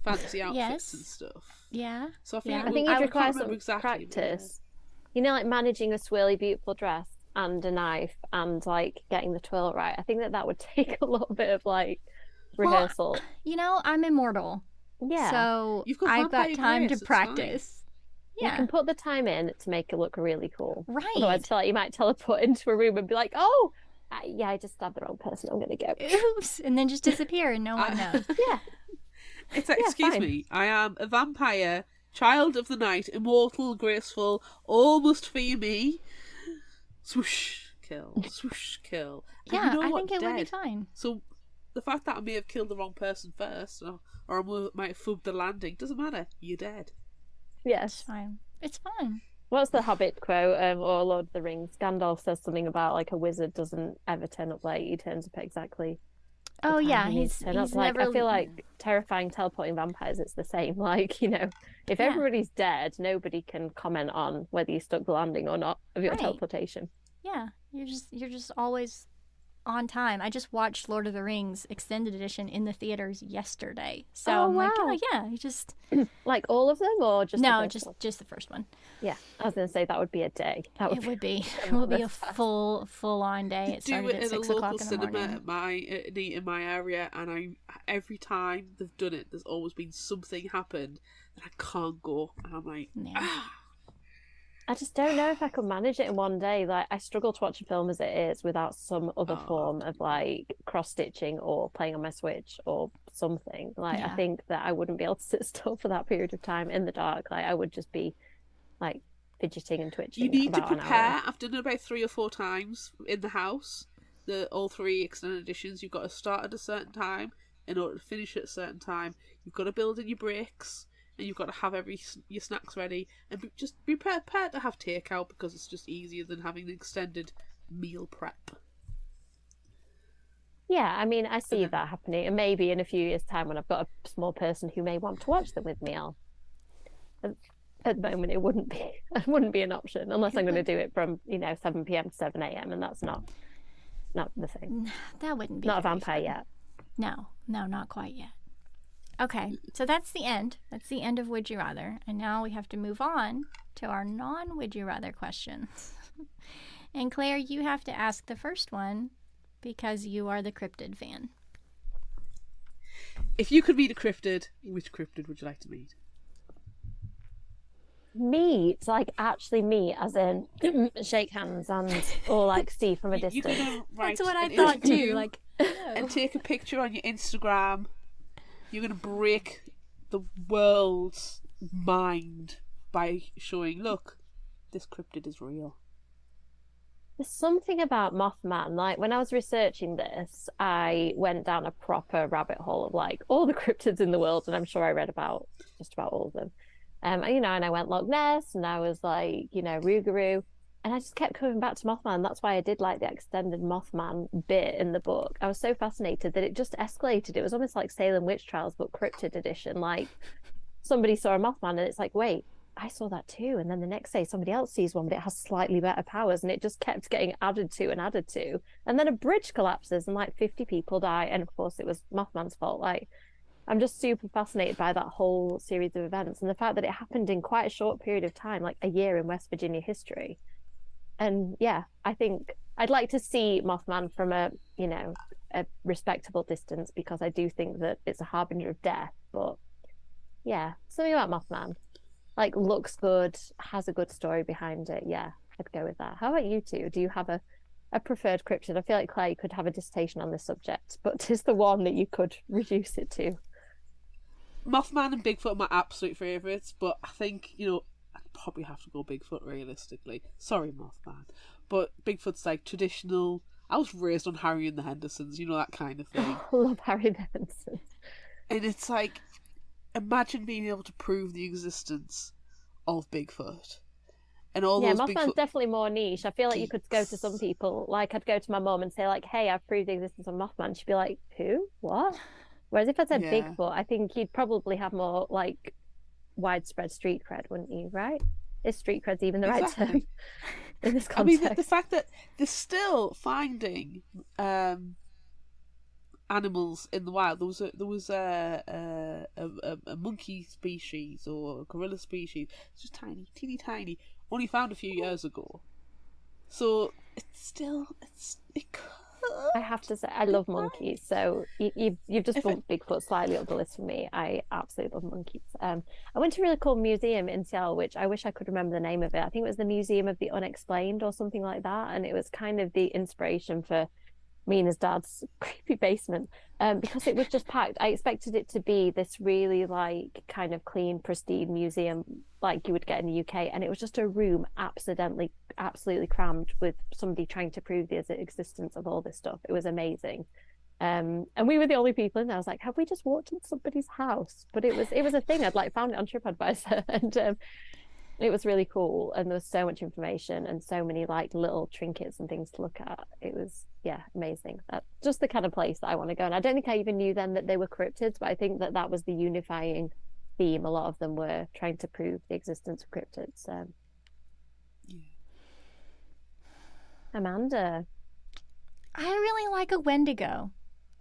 fancy outfits and stuff. Yeah. So I think it requires some practice. Like managing a swirly, beautiful dress and a knife and like getting the twirl right. I think that would take a little bit of like rehearsal. Well, I'm immortal. Yeah. So I've got time to practice. Yeah. You can put the time in to make it look really cool. Right. Otherwise, you might teleport into a room and be like, oh, I just stabbed the wrong person. I'm going to go. Oops. And then just disappear and no one knows. Yeah. It's like, excuse me, I am a vampire, child of the night, immortal, graceful, all must fear me. Swoosh, kill. Swoosh, kill. And yeah, I think it would be fine. So the fact that I may have killed the wrong person first, or I might have fubbed the landing, doesn't matter. You're dead. Yes. It's fine. It's fine. What's the Hobbit quote or Lord of the Rings? Gandalf says something about like a wizard doesn't ever turn up late. He turns up exactly. Oh yeah, he's like, I feel like terrifying teleporting vampires. It's the same. Like if everybody's dead, nobody can comment on whether you stuck the landing or not of your teleportation. Yeah, you're just always on time. I just watched Lord of the Rings extended edition in the theaters yesterday. So I'm like, you just like all of them or just just the first one. Yeah, I was gonna say that would be a day. It would be a full on day. It started at 6 o'clock in the morning. In my area, and every time they've done it, there's always been something happened that I can't go, and I'm like, I just don't know if I could manage it in one day. Like, I struggle to watch a film as it is without some other form of like cross-stitching or playing on my Switch or something. Like, I think that I wouldn't be able to sit still for that period of time in the dark. Like, I would just be like fidgeting and twitching. You need to prepare. I've done it about 3 or 4 times in the house. All 3 extended editions. You've got to start at a certain time in order to finish at a certain time. You've got to build in your breaks. And you've got to have your snacks ready, and just be prepared to have takeout because it's just easier than having an extended meal prep. Yeah, I mean, I see that happening, and maybe in a few years' time when I've got a small person who may want to watch them with me, at the moment it wouldn't be an option unless I'm going to do it from 7 p.m. to 7 a.m. and that's not the same. That wouldn't be not a vampire yet. No, not quite yet. Okay, so that's the end. That's the end of Would You Rather. And now we have to move on to our non-Would You Rather questions. And Claire, you have to ask the first one because you are the cryptid fan. If you could meet a cryptid, which cryptid would you like to meet? meet, like actually meet, as in shake hands or like see from a distance. You're gonna write That's what I thought too. Like, and take a picture on your Instagram. You're gonna break the world's mind by showing, look, this cryptid is real. There's something about Mothman. Like when I was researching this, I went down a proper rabbit hole of like all the cryptids in the world, and I'm sure I read about just about all of them. And I went Loch Ness, and I was like, Rougarou, and I just kept coming back to Mothman. That's why I did like the extended Mothman bit in the book. I was so fascinated that it just escalated. It was almost like Salem Witch Trials, but cryptid edition. Like somebody saw a Mothman, and it's like, wait, I saw that too. And then the next day somebody else sees one, but it has slightly better powers. And it just kept getting added to and added to. And then a bridge collapses and like 50 people die. And of course it was Mothman's fault. Like, I'm just super fascinated by that whole series of events and the fact that it happened in quite a short period of time, like a year in West Virginia history. And yeah, I think I'd like to see Mothman from a respectable distance, because I do think that it's a harbinger of death. But yeah, something about Mothman. Like, looks good, has a good story behind it. Yeah, I'd go with that. How about you two? Do you have a preferred cryptid? I feel like, Claire, you could have a dissertation on this subject, but 'tis the one that you could reduce it to. Mothman and Bigfoot are my absolute favourites, but I think, I'd probably have to go Bigfoot realistically. Sorry, Mothman. But Bigfoot's like traditional. I was raised on Harry and the Hendersons, that kind of thing. I love Harry and the Hendersons. And it's like, imagine being able to prove the existence of Bigfoot. And all those Mothman's definitely more niche. I feel like you could go to some people, like I'd go to my mum and say like, hey, I've proved the existence of Mothman. She'd be like, who? What? Whereas if I said Bigfoot, I think you'd probably have more like widespread street cred, wouldn't you? Right? Is street cred even the right term in this context? I mean, the fact that they're still finding animals in the wild. There was a monkey species or a gorilla species. It's just tiny, teeny tiny. Only found a few years ago. So it could. I have to say, I love monkeys. So you've just bumped Bigfoot slightly up the list for me. I absolutely love monkeys. I went to a really cool museum in Seattle, which I wish I could remember the name of it. I think it was the Museum of the Unexplained or something like that. And it was kind of the inspiration for Mina's dad's creepy basement, because it was just packed. I expected it to be this really like kind of clean, pristine museum like you would get in the UK, and it was just a room absolutely crammed with somebody trying to prove the existence of all this stuff. It was amazing. And we were the only people in there. I was like, have we just walked into somebody's house? But it was a thing. I'd like found it on TripAdvisor, and it was really cool, and there was so much information and so many like little trinkets and things to look at. It was amazing. That's just the kind of place that I want to go. And I don't think I even knew then that they were cryptids, but I think that was the unifying theme. A lot of them were trying to prove the existence of cryptids. Amanda, I really like a Wendigo.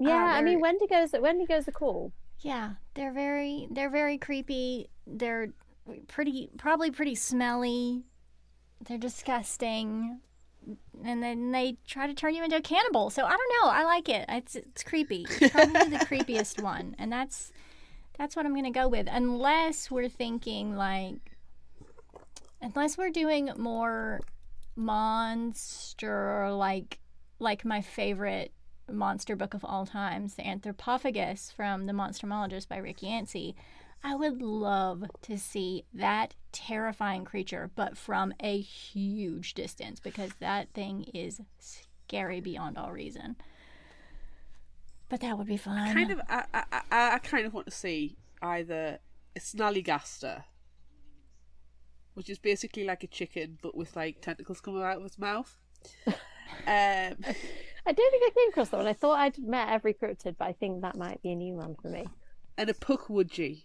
I mean, Wendigos are cool. Yeah, they're very creepy. They're probably pretty smelly. They're disgusting, and then they try to turn you into a cannibal. So I don't know. I like it. It's creepy. It's probably the creepiest one, and that's what I'm gonna go with. Unless we're doing more monster, like my favorite monster book of all times, The Anthropophagus from The Monstermologist by Rick Yancey. I would love to see that terrifying creature, but from a huge distance, because that thing is scary beyond all reason. But that would be fun. I kind of want to see either a Snallygaster, which is basically like a chicken, but with like tentacles coming out of its mouth. I don't think I came across that one. I thought I'd met every cryptid, but I think that might be a new one for me. And a Pukwudgie.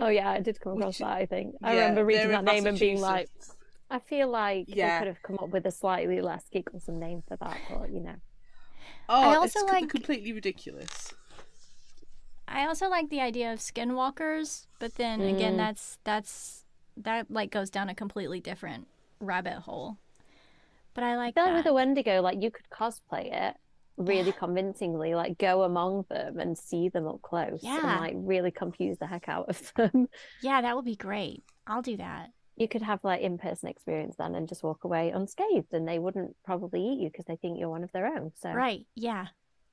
Oh yeah, I did come across that, I think. I remember reading that name and being like, I feel like they could have come up with a slightly less gigglesome name for that, but Oh, I also it's completely ridiculous. I also like the idea of skinwalkers, but then again, that like goes down a completely different rabbit hole. But I like that. With a Wendigo, like you could cosplay it really convincingly, like go among them and see them up close and like really confuse the heck out of them. Yeah, that would be great. I'll do that. You could have like in-person experience then and just walk away unscathed, and they wouldn't probably eat you because they think you're one of their own. So right, yeah,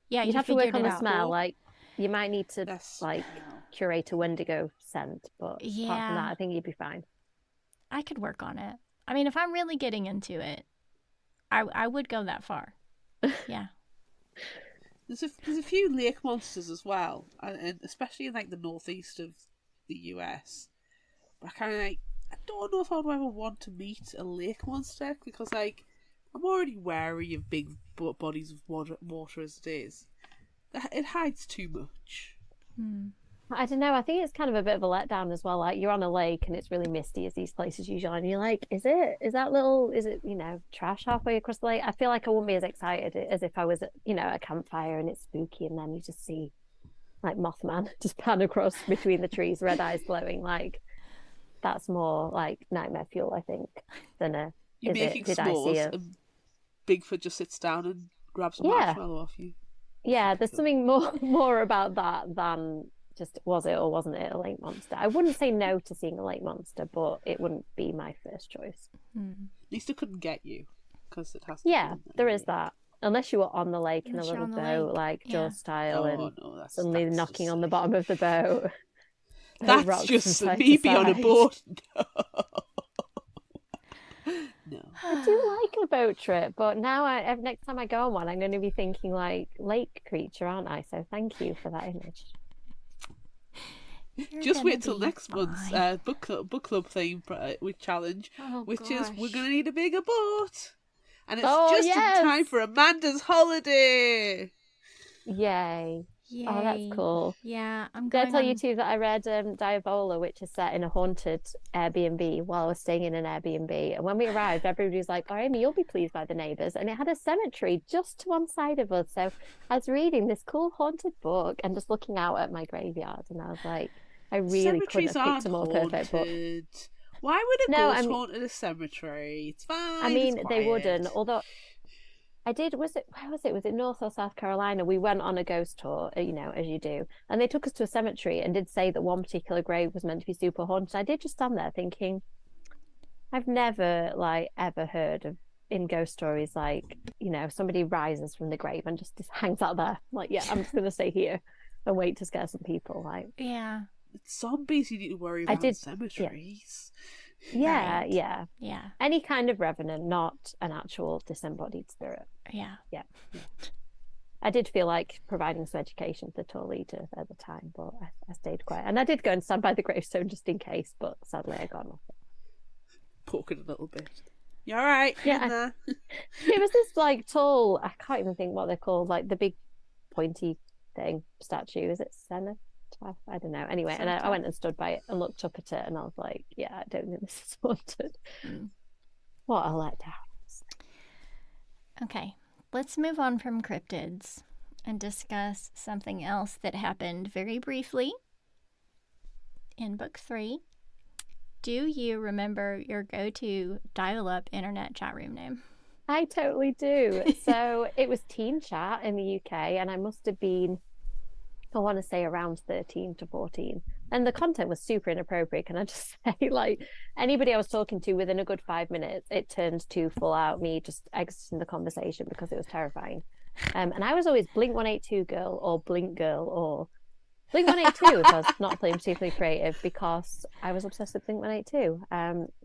you'd have to work on the out. smell. Like you might need to like curate a Wendigo scent, but apart from that, I think you'd be fine. I could work on it. I mean, if I'm really getting into it, I would go that far. Yeah. There's a few lake monsters as well, and especially in like the northeast of the US. But I don't know if I'd ever want to meet a lake monster, because like I'm already wary of big bodies of water as it is. It hides too much. I don't know. I think it's kind of a bit of a letdown as well. Like you're on a lake and it's really misty, as these places usually, and you're like, is it, trash halfway across the lake? I feel like I wouldn't be as excited as if I was at, a campfire and it's spooky, and then you just see like Mothman just pan across between the trees, red eyes glowing. Like that's more like nightmare fuel, I think, than a. You're making s'mores and Bigfoot just sits down and grabs a marshmallow off you. Yeah, there's something more about that than just was it or wasn't it a lake monster. I wouldn't say no to seeing a lake monster, but it wouldn't be my first choice. At least it couldn't get you, because it has to. Yeah, there is that. Unless you were on the lake in a little boat, like Jaws style, and suddenly knocking on the bottom of the boat. That's just me be on a boat. No. I do like a boat trip, but now next time I go on one, I'm going to be thinking like lake creature, aren't I? So thank you for that image. Just wait till next month's book club theme challenge, which is we're going to need a bigger boat, and it's in time for Amanda's holiday. Yay! Oh, that's cool. Yeah, Did I tell you too that I read Diavola, which is set in a haunted Airbnb while I was staying in an Airbnb. And when we arrived, everybody was like, "Oh, Amy, you'll be pleased by the neighbours." And it had a cemetery just to one side of us. So I was reading this cool haunted book and just looking out at my graveyard, and I was like, I really couldn't have picked a more perfect book. Why would a ghost haunt a cemetery? It's fine. I mean, they wouldn't. Although I did. Where was it? Was it North or South Carolina? We went on a ghost tour, as you do, and they took us to a cemetery and did say that one particular grave was meant to be super haunted. I did just stand there thinking, I've never ever heard of in ghost stories somebody rises from the grave and just hangs out there. Like, yeah, I'm just gonna stay here and wait to scare some people. Like, yeah. Zombies you need to worry about. Cemeteries. Yeah, right. yeah. Any kind of revenant, not an actual disembodied spirit. Yeah. I did feel like providing some education to the tour leader at the time, but I stayed quiet. And I did go and stand by the gravestone just in case, but sadly I got nothing. Poking a little bit. You all right? Yeah. It was this tall, I can't even think what they're called, like the big pointy thing, statue. Is it Senna? I don't know. Anyway, and I went and stood by it and looked up at it, and I was like, yeah, I don't think this is haunted. What a letdown. Okay, let's move on from cryptids and discuss something else that happened very briefly in book 3. Do you remember your go-to dial-up internet chat room name? I totally do. So it was Teen Chat in the UK, and I must have been, I want to say, around 13 to 14. And the content was super inappropriate. Can I just say, anybody I was talking to within a good 5 minutes, it turned to full out me just exiting the conversation because it was terrifying. And I was always Blink 182 girl or Blink girl or Blink 182 if I was not playing particularly creative, because I was obsessed with Blink 182.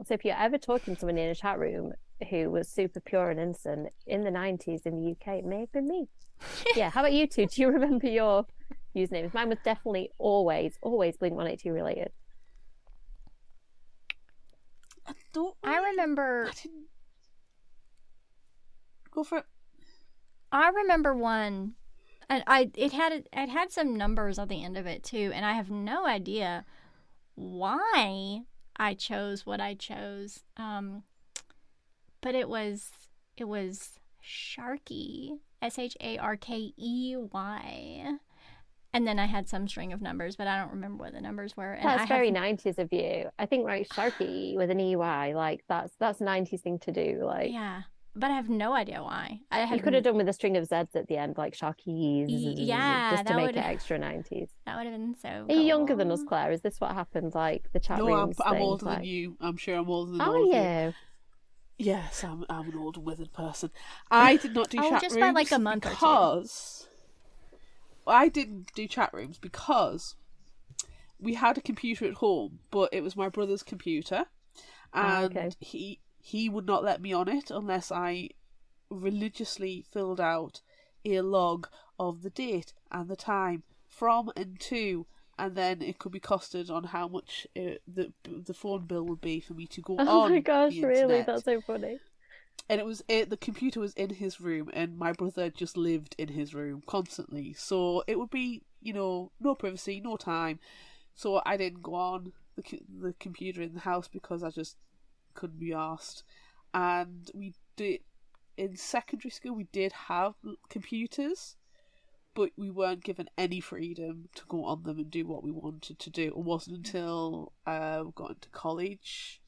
So if you're ever talking to someone in a chat room who was super pure and innocent in the 90s in the UK, it may have been me. Yeah, how about you two? Do you remember your usernames? Mine was definitely always Blink 182 related. I remember. Go for it. I remember one, and it had some numbers on the end of it too, and I have no idea why I chose what I chose. But it was Sharky, SHARKEY. And then I had some string of numbers, but I don't remember what the numbers were. And that's very 90s of you. I think Sharky with an EY, that's a 90s thing to do. Yeah. but I have no idea why. You could have done with a string of Zs at the end, like Sharkies. Yeah, just to make it extra 90s. That would have been so Are cool. you younger than us, Claire? Is this what happened? Like the chat rooms? No, I'm things, older like... than you. I'm sure I'm older than all Oh, of yeah. you. Yes, I'm an old and withered person. I did not do chat just rooms by like a month because I didn't do chat rooms because we had a computer at home, but it was my brother's computer, and he would not let me on it unless I religiously filled out a log of the date and the time from and to, and then it could be costed on how much the phone bill would be for me to go on. Oh my gosh, the really? internet. That's so funny. And the computer was in his room, and my brother just lived in his room constantly. So it would be, no privacy, no time. So I didn't go on the computer in the house because I just couldn't be arsed. And we did, in secondary school, we did have computers, but we weren't given any freedom to go on them and do what we wanted to do. It wasn't until we got into college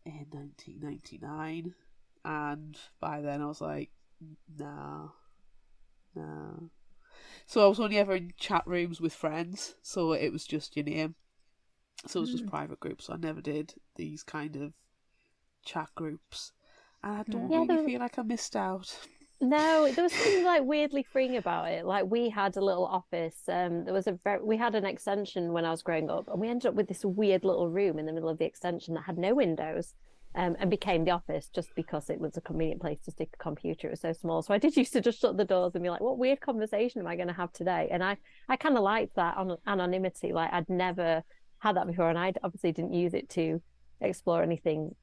in 1999, and by then I was like, no. So I was only ever in chat rooms with friends, so it was just your name. So it was just private groups. So I never did these kind of chat groups, and I don't really feel like I missed out. No, there was something like weirdly freeing about it. Like we had a little office. We had an extension when I was growing up, and we ended up with this weird little room in the middle of the extension that had no windows, and became the office just because it was a convenient place to stick a computer. It was so small. So I did used to just shut the doors and be like, what weird conversation am I going to have today? And I kind of liked that anonymity. Like I'd never had that before, and I obviously didn't use it to explore anything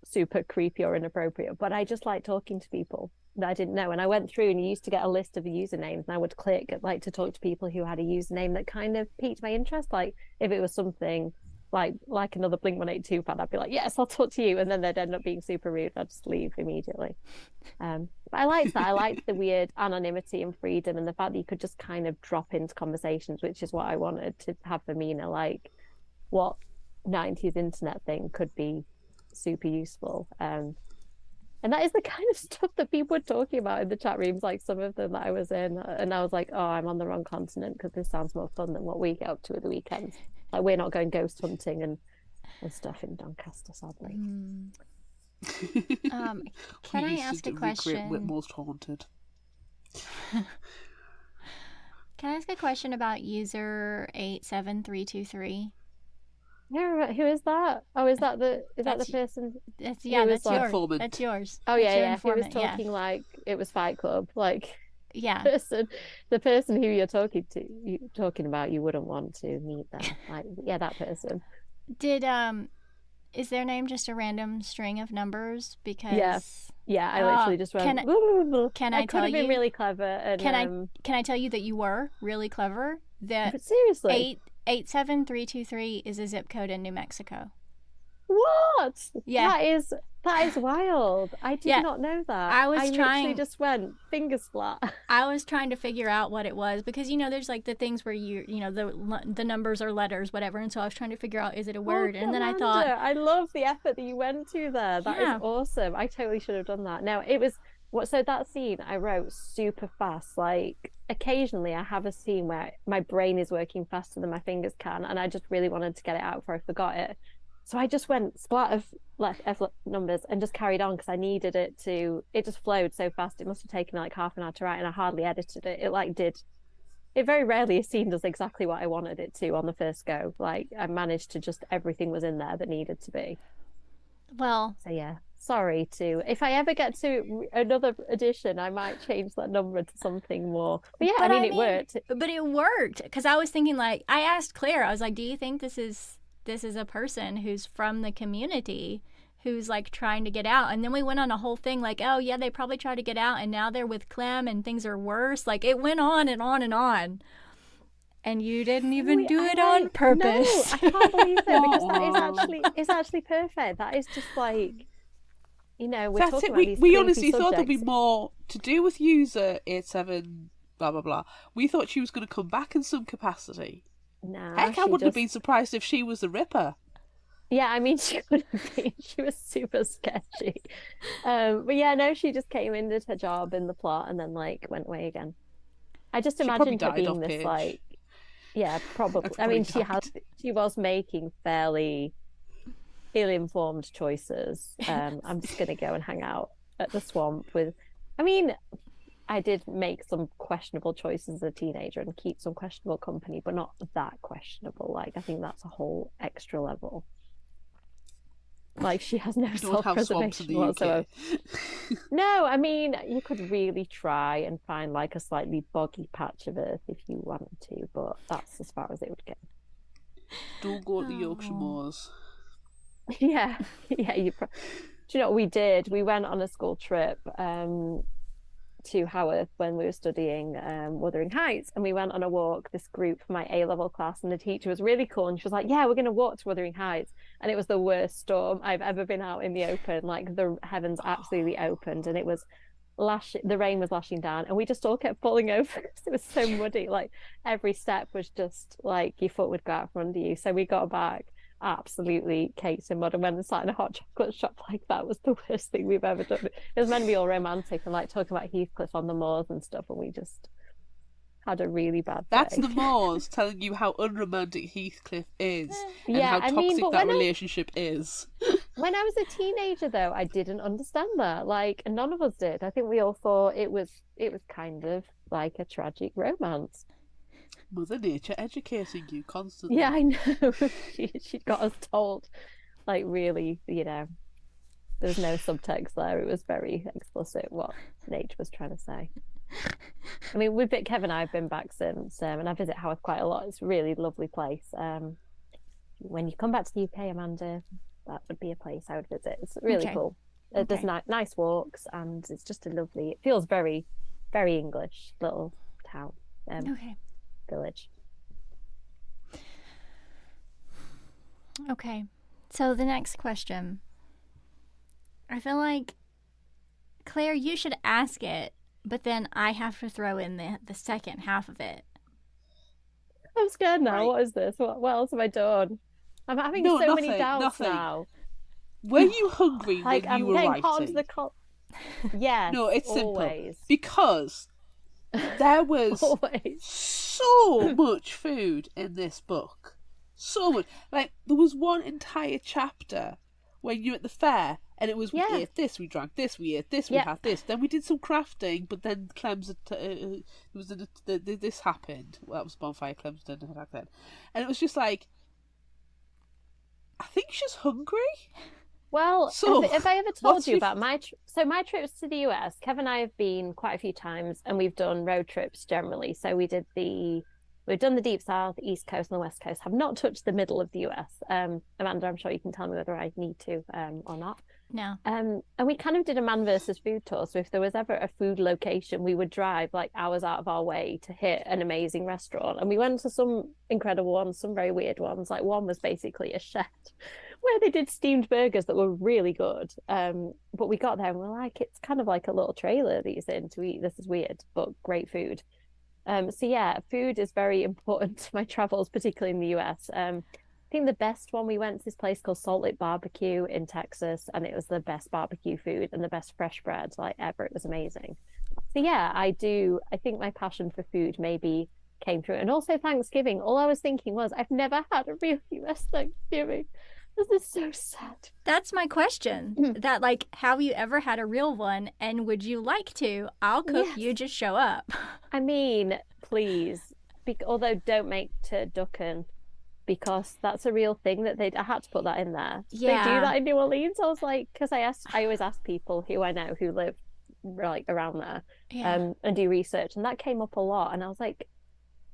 super creepy or inappropriate, but I just like talking to people that I didn't know. And I went through and you used to get a list of usernames, and I would click like to talk to people who had a username that kind of piqued my interest. Like if it was something like another Blink-182 fan, I'd be like, yes, I'll talk to you, and then they'd end up being super rude. I'd just leave immediately. But I liked that. I liked the weird anonymity and freedom, and the fact that you could just kind of drop into conversations, which is what I wanted to have for Mina. Like what 90s internet thing could be super useful. And that is the kind of stuff that people were talking about in the chat rooms, like some of them that I was in, and I was like, oh, I'm on the wrong continent because this sounds more fun than what we get up to at the weekends. Like we're not going ghost hunting and stuff in Doncaster, sadly. Can I ask a question? Whitmore's Haunted. Can I ask a question about user 87323? Yeah, who is that? Oh, is that the person? That's yours. That's yours. Oh yeah. He was talking like it was Fight Club. Like the person who you're talking about, you wouldn't want to meet them. Like that person. Did is their name just a random string of numbers? Because I literally just went. Can I tell you? Could have been really clever. And, can I tell you that you were really clever? But seriously. 87323 is a zip code in New Mexico. What? Yeah. That is wild. I did not know that. I literally just went fingers flat. I was trying to figure out what it was because there's like the things where the numbers or letters, whatever, and so I was trying to figure out, is it a word? And then I thought, I love the effort that you went to there. That is awesome. I totally should have done that. Now it was so that scene I wrote super fast. Like occasionally I have a scene where my brain is working faster than my fingers can, and I just really wanted to get it out before I forgot it. So I just went splat of F numbers and just carried on because I needed it to. It just flowed so fast. It must have taken like half an hour to write, and I hardly edited it. It very rarely a scene does exactly what I wanted it to on the first go. Like I managed to everything was in there that needed to be. Well, so yeah. Sorry if I ever get to another edition, I might change that number to something more. But yeah, it worked. But it worked because I was thinking, like, I asked Claire, I was like, do you think this is a person who's from the community who's like trying to get out? And then we went on a whole thing like, oh yeah, they probably tried to get out and now they're with Clem and things are worse. Like it went on and on and on. And you didn't even do it on purpose. No, I can't believe it because it's actually perfect. That is just like, we're that's talking it. about these we honestly subjects. thought there'd be more to do with user 87 blah blah blah. We thought she was going to come back in some capacity. Nah, heck, I wouldn't have been surprised if she was the Ripper. Yeah, I mean, she couldn't be. She was super sketchy. But yeah, no, she just came in, did her job in the plot, and then like went away again. I just imagined her being this like, yeah, probably. I mean, she was making fairly ill-informed choices. I'm just gonna go and hang out at the swamp with. I mean, I did make some questionable choices as a teenager and keep some questionable company, but not that questionable. Like, I think that's a whole extra level. Like, she has no self-preservation whatsoever. No, I mean, you could really try and find like a slightly boggy patch of earth if you wanted to, but that's as far as it would go. Don't go to the Yorkshire Moors. Yeah. Do you know what we did? We went on a school trip to Haworth when we were studying Wuthering Heights, and we went on a walk, this group, my A-level class, and the teacher was really cool, and she was like, yeah, we're going to walk to Wuthering Heights, and it was the worst storm I've ever been out in the open. Like, the heavens absolutely opened, and it was the rain was lashing down, and we just all kept falling over because it was so muddy. Like, every step was just like your foot would go out from under you. So we got back absolutely caked in mud, and when sat in a hot chocolate shop, like, that was the worst thing we've ever done. It was meant to be all romantic and like talking about Heathcliff on the moors and stuff, and we just had a really bad day. That's the moors telling you how unromantic Heathcliff is and how toxic that relationship is. When I was a teenager, though, I didn't understand that. Like, none of us did. I think we all thought it was kind of like a tragic romance. Mother Nature educating you constantly. Yeah, I know. she got us told, like, really, you know, there's no subtext there. It was very explicit what nature was trying to say. I mean, Kev and I have been back since, and I visit Haworth quite a lot. It's a really lovely place. When you come back to the UK, Amanda, that would be a place I would visit. It's really cool. There's nice walks, and it's just it feels very, very English little town. Village. Okay, so the next question. I feel like, Claire, you should ask it, but then I have to throw in the second half of it. I'm scared now. Right. What is this? What else have I done? I'm having so many doubts now. Were you hungry like, when you were writing? Hot into the yes. No, it's always. Simple. Because there was so much food in this book. So much. Like, there was one entire chapter when you were at the fair, and it was, we ate this, we drank this, we ate this, we had this. Then we did some crafting, but then this happened. Well, that was bonfire. Clem's didn't attack then. And it was just like, I think she's hungry. Well, so, have I ever told you about my trips to the US? Kev and I have been quite a few times, and we've done road trips generally. So we've done the Deep South, East Coast, and the West Coast. Have not touched the middle of the US. Amanda, I'm sure you can tell me whether I need to or not. No. And we kind of did a man versus food tour. So if there was ever a food location, we would drive like hours out of our way to hit an amazing restaurant. And we went to some incredible ones, some very weird ones. Like, one was basically a shed where they did steamed burgers that were really good. But we got there and we're like, it's kind of like a little trailer that you're in to eat. This is weird, but great food. So yeah, food is very important to my travels, particularly in the US. I think the best one, we went to this place called Salt Lick Barbecue in Texas, and it was the best barbecue food and the best fresh bread like ever. It was amazing. So yeah, I think my passion for food maybe came through. And also Thanksgiving, all I was thinking was, I've never had a real US Thanksgiving. This is so sad. That's my question. That, like, have you ever had a real one, and would you like to? I'll cook, you just show up. I mean, please. Although don't make turducken, because that's a real thing that I had to put that in there. Yeah. They do that in New Orleans. I was like, because I always ask people who I know who live like around there, and do research, and that came up a lot, and I was like,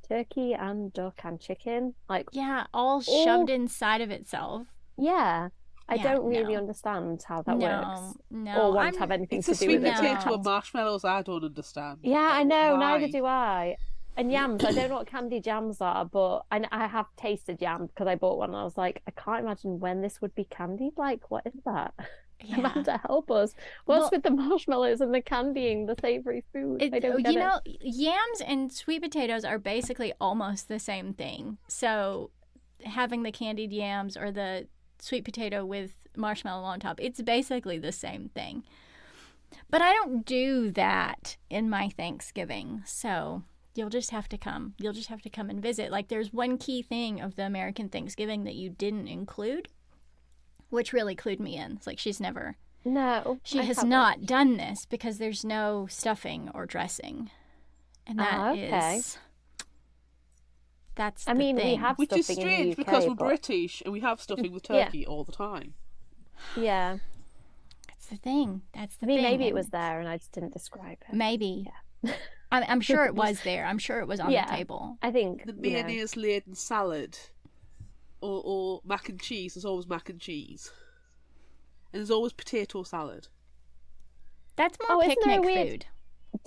turkey and duck and chicken, like, all shoved inside of itself. Yeah, I don't really understand how that works. Or want to have anything to do with it. It's a sweet potato and marshmallows I don't understand. Yeah, I know, neither do I. And yams, I don't know what candied yams are, but I have tasted yam because I bought one and I was like, I can't imagine when this would be candied. Like, what is that? Yeah. Amanda, help us. What's with the marshmallows and the candying, the savoury food? I don't get it. Yams and sweet potatoes are basically almost the same thing. So having the candied yams or the sweet potato with marshmallow on top. It's basically the same thing. But I don't do that in my Thanksgiving, so you'll just have to come. You'll just have to come and visit. Like, there's one key thing of the American Thanksgiving that you didn't include, which really clued me in. It's like she has not done this because there's no stuffing or dressing. And that is... That's the thing. We have which is stuffing strange in the UK, because we're British and we have stuffing with turkey all the time. Yeah. That's the thing. That's the thing. Maybe it was there and I just didn't describe it. Maybe. Yeah. I'm sure it was there. I'm sure it was on the table. I think the mayonnaise-laden salad or mac and cheese. There's always mac and cheese. And there's always potato salad. That's more picnic food.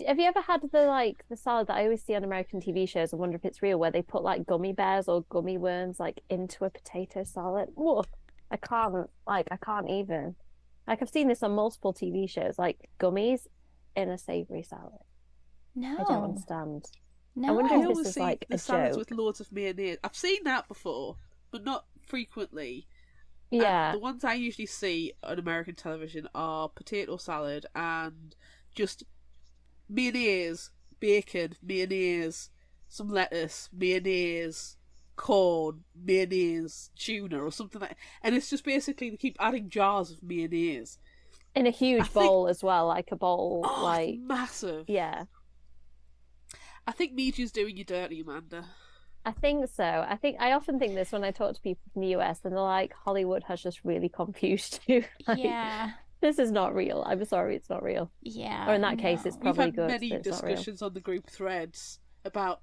Have you ever had the salad that I always see on American TV shows? I wonder if it's real, where they put like gummy bears or gummy worms like into a potato salad. Whoa, I can't even. Like, I've seen this on multiple TV shows, like gummies in a savoury salad. No, I don't understand. No, I wonder if this is like a salads joke. with loads of mayonnaise. I've seen that before, but not frequently. Yeah, the ones I usually see on American television are potato salad and just mayonnaise, bacon, mayonnaise, some lettuce, mayonnaise, corn, mayonnaise, tuna, or something like that. And it's just basically they keep adding jars of mayonnaise. in a huge bowl as well, like a bowl. It's massive. Yeah. I think media's doing you dirty, Amanda. I think so. I often think this when I talk to people from the US, and they're like, Hollywood has just really confused you. Yeah. This is not real. I'm sorry, it's not real. Yeah. Or in that case, it's probably We've had good. many discussions on the group threads about.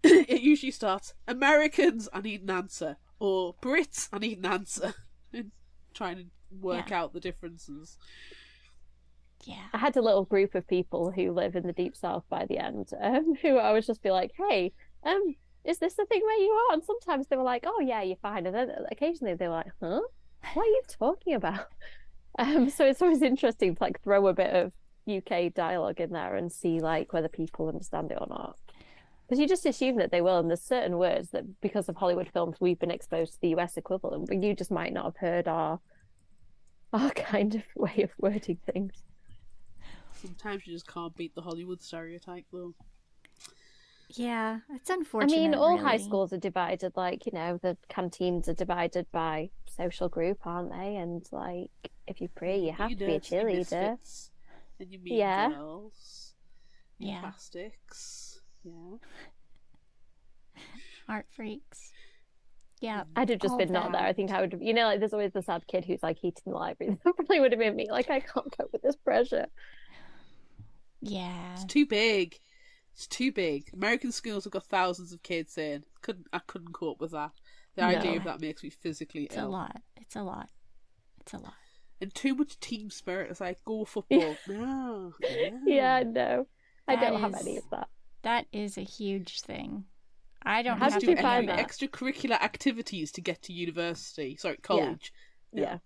It usually starts Americans, I need an answer, or Brits, I need an answer, and trying to work out the differences. Yeah. I had a little group of people who live in the deep south by the end, who I would just be like, hey, is this the thing where you are? And sometimes they were like, oh yeah, you're fine. And then occasionally they were like, huh? What are you talking about? So it's always interesting to like throw a bit of UK dialogue in there and see like whether people understand it or not. Because you just assume that they will, and there's certain words that because of Hollywood films we've been exposed to the US equivalent, but you just might not have heard our kind of way of wording things. Sometimes you just can't beat the Hollywood stereotype, though. Yeah, it's unfortunate. I mean, all really. high schools are divided, like, you know, the canteens are divided by social group, aren't they? And, like, if you're free, you have to be a cheerleader. And you meet girls. Yeah. Plastics. Yeah. Art freaks. Yeah. I'd have just been not there. I think I would have, you know, like, there's always the sad kid who's, like, eating the library. That probably would have been me. Like, I can't cope with this pressure. Yeah. It's too big. It's too big. American schools have got thousands of kids in. I couldn't cope with that. The idea of that makes me physically ill. It's a lot. It's a lot. It's a lot. And too much team spirit. It's like, go football. No. Yeah, no. I don't have is- any of that. That is a huge thing. I don't How have did do you any find of that? it. extracurricular activities to get to university. Sorry, college. Yeah.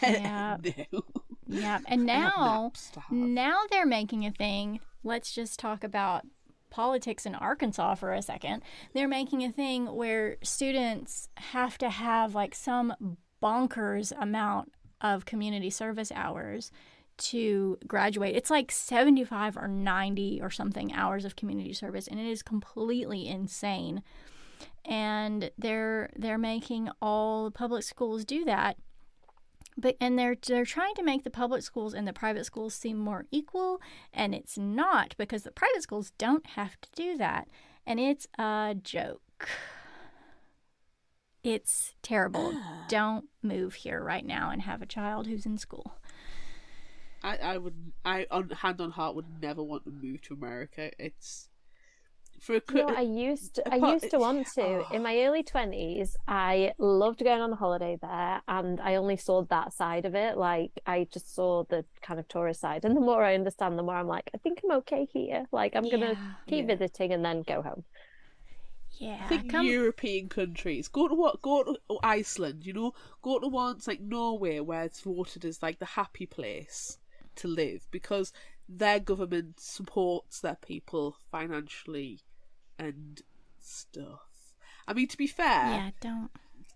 Yeah. No. Yeah. And I have now naps to have. now they're making a thing. Let's just talk about politics in Arkansas for a second. They're making a thing where students have to have like some bonkers amount of community service hours to graduate. It's like 75 or 90 or something hours of community service, and it is completely insane. And they're making all the public schools do that. And they're trying to make the public schools and the private schools seem more equal, and it's not, because the private schools don't have to do that. And it's a joke. It's terrible. Don't move here right now and have a child who's in school. I on hand on heart would never want to move to America. It's for a No, I used to want to. In my early 20s, I loved going on a holiday there, and I only saw that side of it. Like, I just saw the kind of tourist side. And the more I understand, the more I'm like, I think I'm okay here. Like, I'm going to keep visiting and then go home. Yeah. I think European countries go to Iceland, you know, go to ones like Norway where it's voted as like the happy place to live because their government supports their people financially and stuff. I mean, to be fair,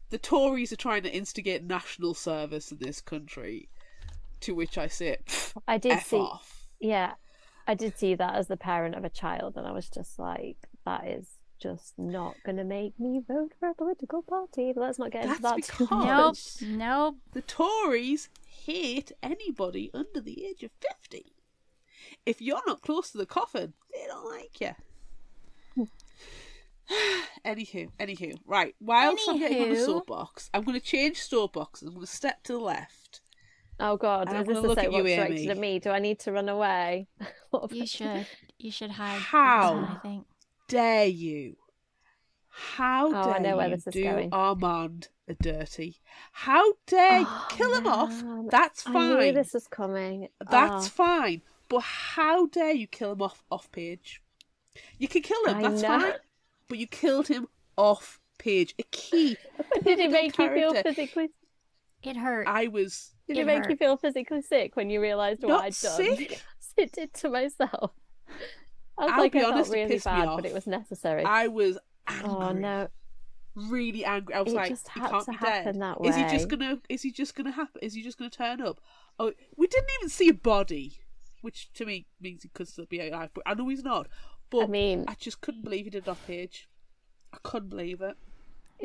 The Tories are trying to instigate national service in this country, to which I say, I did F see, off. yeah, I did see that as the parent of a child, and I was just like, that is just not going to make me vote for a political party. But let's not get into that too much. Nope. The Tories hate anybody under the age of 50. If you're not close to the coffin, they don't like you. Anywho, right. Whilst I'm getting on the soapbox, I'm going to change soapboxes. I'm going to step to the left. Oh God, is this the soapbox directed at me? Do I need to run away? You should hide. How I think. Dare you? How dare I know where you this is do going. Armand a dirty? How dare you kill him off? That's fine. I knew this was coming. That's fine. But how dare you kill him off page? You can kill him, that's fine. But you killed him off page. A key. Did it make you feel physically? It hurt. Did it make you feel physically sick when you realised what I'd done? Sick. It did to myself. I was I felt really bad, but it was necessary. I was angry. Oh no. Really angry. I was like, just he had can't to be happen dead. that way. Is he just gonna happen? Is he just gonna turn up? Oh, we didn't even see a body, which to me means he could still be alive. But I know he's not. But I just couldn't believe he did it off page. I couldn't believe it.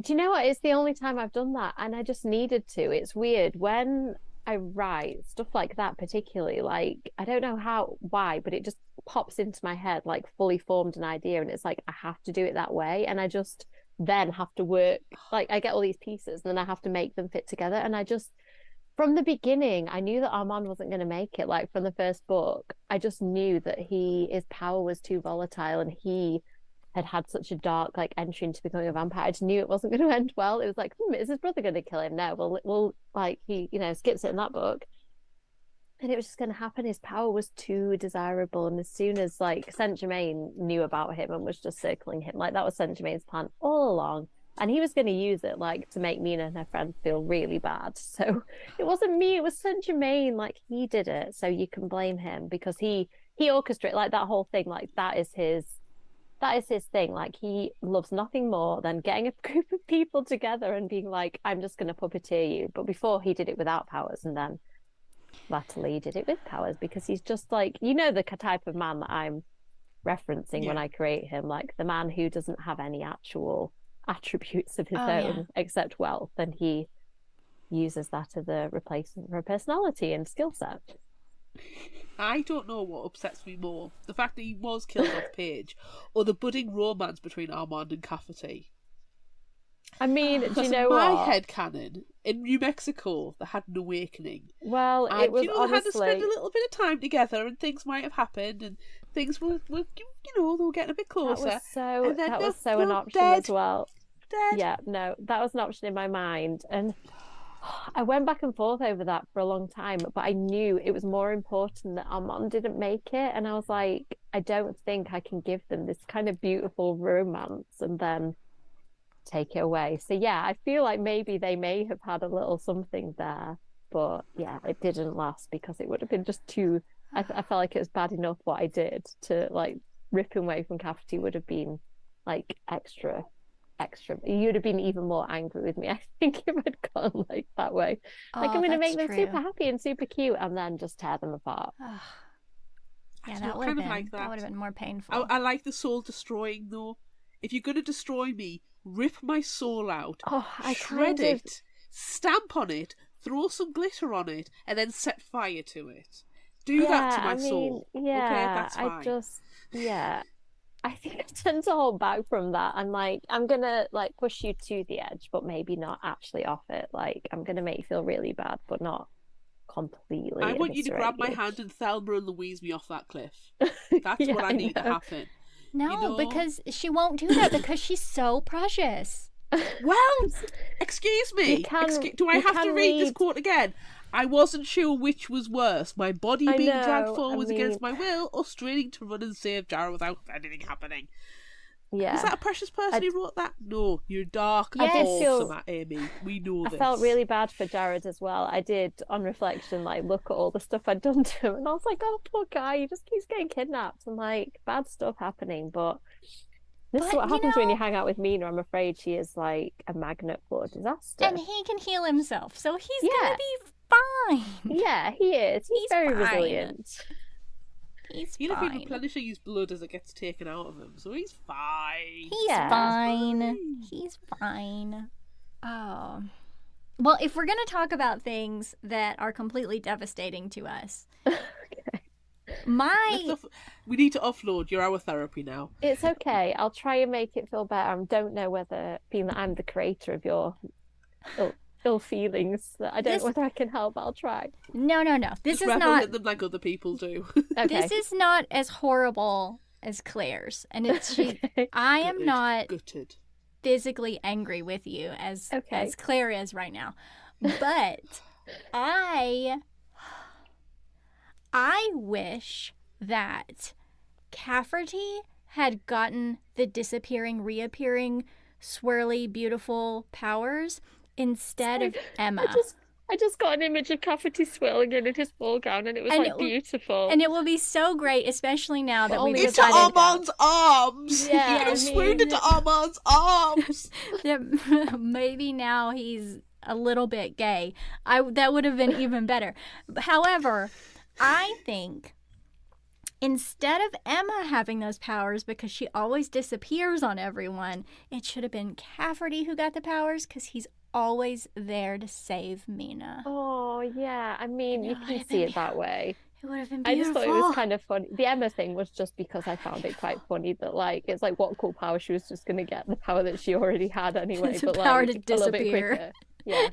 Do you know what? It's the only time I've done that, and I just needed to. It's weird when I write stuff like that, particularly. Like, I don't know why, but it just pops into my head, like fully formed an idea, and it's like I have to do it that way, and I just then have to work. Like, I get all these pieces, and then I have to make them fit together, and I just. From the beginning, I knew that Armand wasn't going to make it. Like, from the first book, I just knew that his power was too volatile, and he had such a dark entry into becoming a vampire. I just knew it wasn't going to end well. It was like, is his brother going to kill him? No, well, like he, skips it in that book, and it was just going to happen. His power was too desirable, and as soon as Saint Germain knew about him and was just circling him, that was Saint Germain's plan all along. And he was going to use it to make Mina and her friend feel really bad. So it wasn't me, it was Saint Germain. He did it. So you can blame him because he orchestrated that whole thing. That is his thing. He loves nothing more than getting a group of people together and being like, I'm just going to puppeteer you. But before, he did it without powers, and then latterly he did it with powers, because he's just the type of man that I'm referencing when I create him, the man who doesn't have any actual attributes of his own except wealth, and he uses that as a replacement for a personality and skill set. I don't know what upsets me more, the fact that he was killed off page, or the budding romance between Armand and Cafferty. I mean, do you know my what? headcanon, in New Mexico, they had an awakening. Well, and, it was they had to spend a little bit of time together, and things might have happened, and things were they were getting a bit closer. That was so an option dead, as well. Dead. Yeah, no, that was an option in my mind, and I went back and forth over that for a long time, but I knew it was more important that Armand didn't make it, and I was like, I don't think I can give them this kind of beautiful romance and then take it away. So yeah, I feel like maybe they may have had a little something there, but yeah, it didn't last because it would have been just too. I felt like it was bad enough what I did to rip him away from Cafferty would have been extra. You'd have been even more angry with me, I think, if I'd gone that way. I'm going to make them super happy and super cute and then just tear them apart. Yeah, that would have been more painful. I like the soul destroying though. If you're going to destroy me, rip my soul out, shred it, stamp on it, throw some glitter on it, and then set fire to it. Do that to my soul. Yeah, okay, that's fine. I think I tend to hold back from that. I'm I'm gonna push you to the edge, but maybe not actually off it. I'm gonna make you feel really bad, but not completely. I want you to grab my hand and Thelma and Louise me off that cliff. That's what I need to happen. No, because she won't do that because she's so precious. Well, excuse me. Do I have to read this quote again? I wasn't sure which was worse, my body being dragged forwards against my will, or straining to run and save Jara without anything happening. Yeah. Is that a precious person who wrote that? No, you're dark and awesome, Amy. We know this. I felt really bad for Jared as well. I did, on reflection, look at all the stuff I'd done to him, and I was like, oh, poor guy, he just keeps getting kidnapped, and bad stuff happening. But This is what happens when you hang out with Mina. I'm afraid she is like a magnet for disaster. And he can heal himself, so he's gonna be fine. Yeah, he is. He's very resilient. He'll be replenishing his blood as it gets taken out of him, so he's fine. He's fine. Oh. Well, if we're going to talk about things that are completely devastating to us, we need to offload. You're our therapy now. It's okay. I'll try and make it feel better. I don't know whether, being that I'm the creator of your ill feelings, that I don't know whether I can help. I'll try. No. This Just is not them like other people do. Okay. This is not as horrible as Claire's, and it's I am not gutted. Physically angry with you as Claire is right now, but I wish that Cafferty had gotten the disappearing, reappearing, swirly, beautiful powers instead of Emma. I just got an image of Cafferty swirling in his ball gown, and it was beautiful. And it will be so great, especially now that we've into decided... Armand's arms! Yeah, swooned into Armand's arms! Maybe now he's a little bit gay. That would have been even better. However, I think instead of Emma having those powers, because she always disappears on everyone, it should have been Cafferty who got the powers, because he's always there to save Mina. Oh, yeah. I mean, you can see it that way. It would have been beautiful. I just thought it was kind of funny. The Emma thing was just because I found it quite funny that, like, it's like what cool power she was just going to get, the power that she already had anyway. It's but the power like, to disappear. Yeah.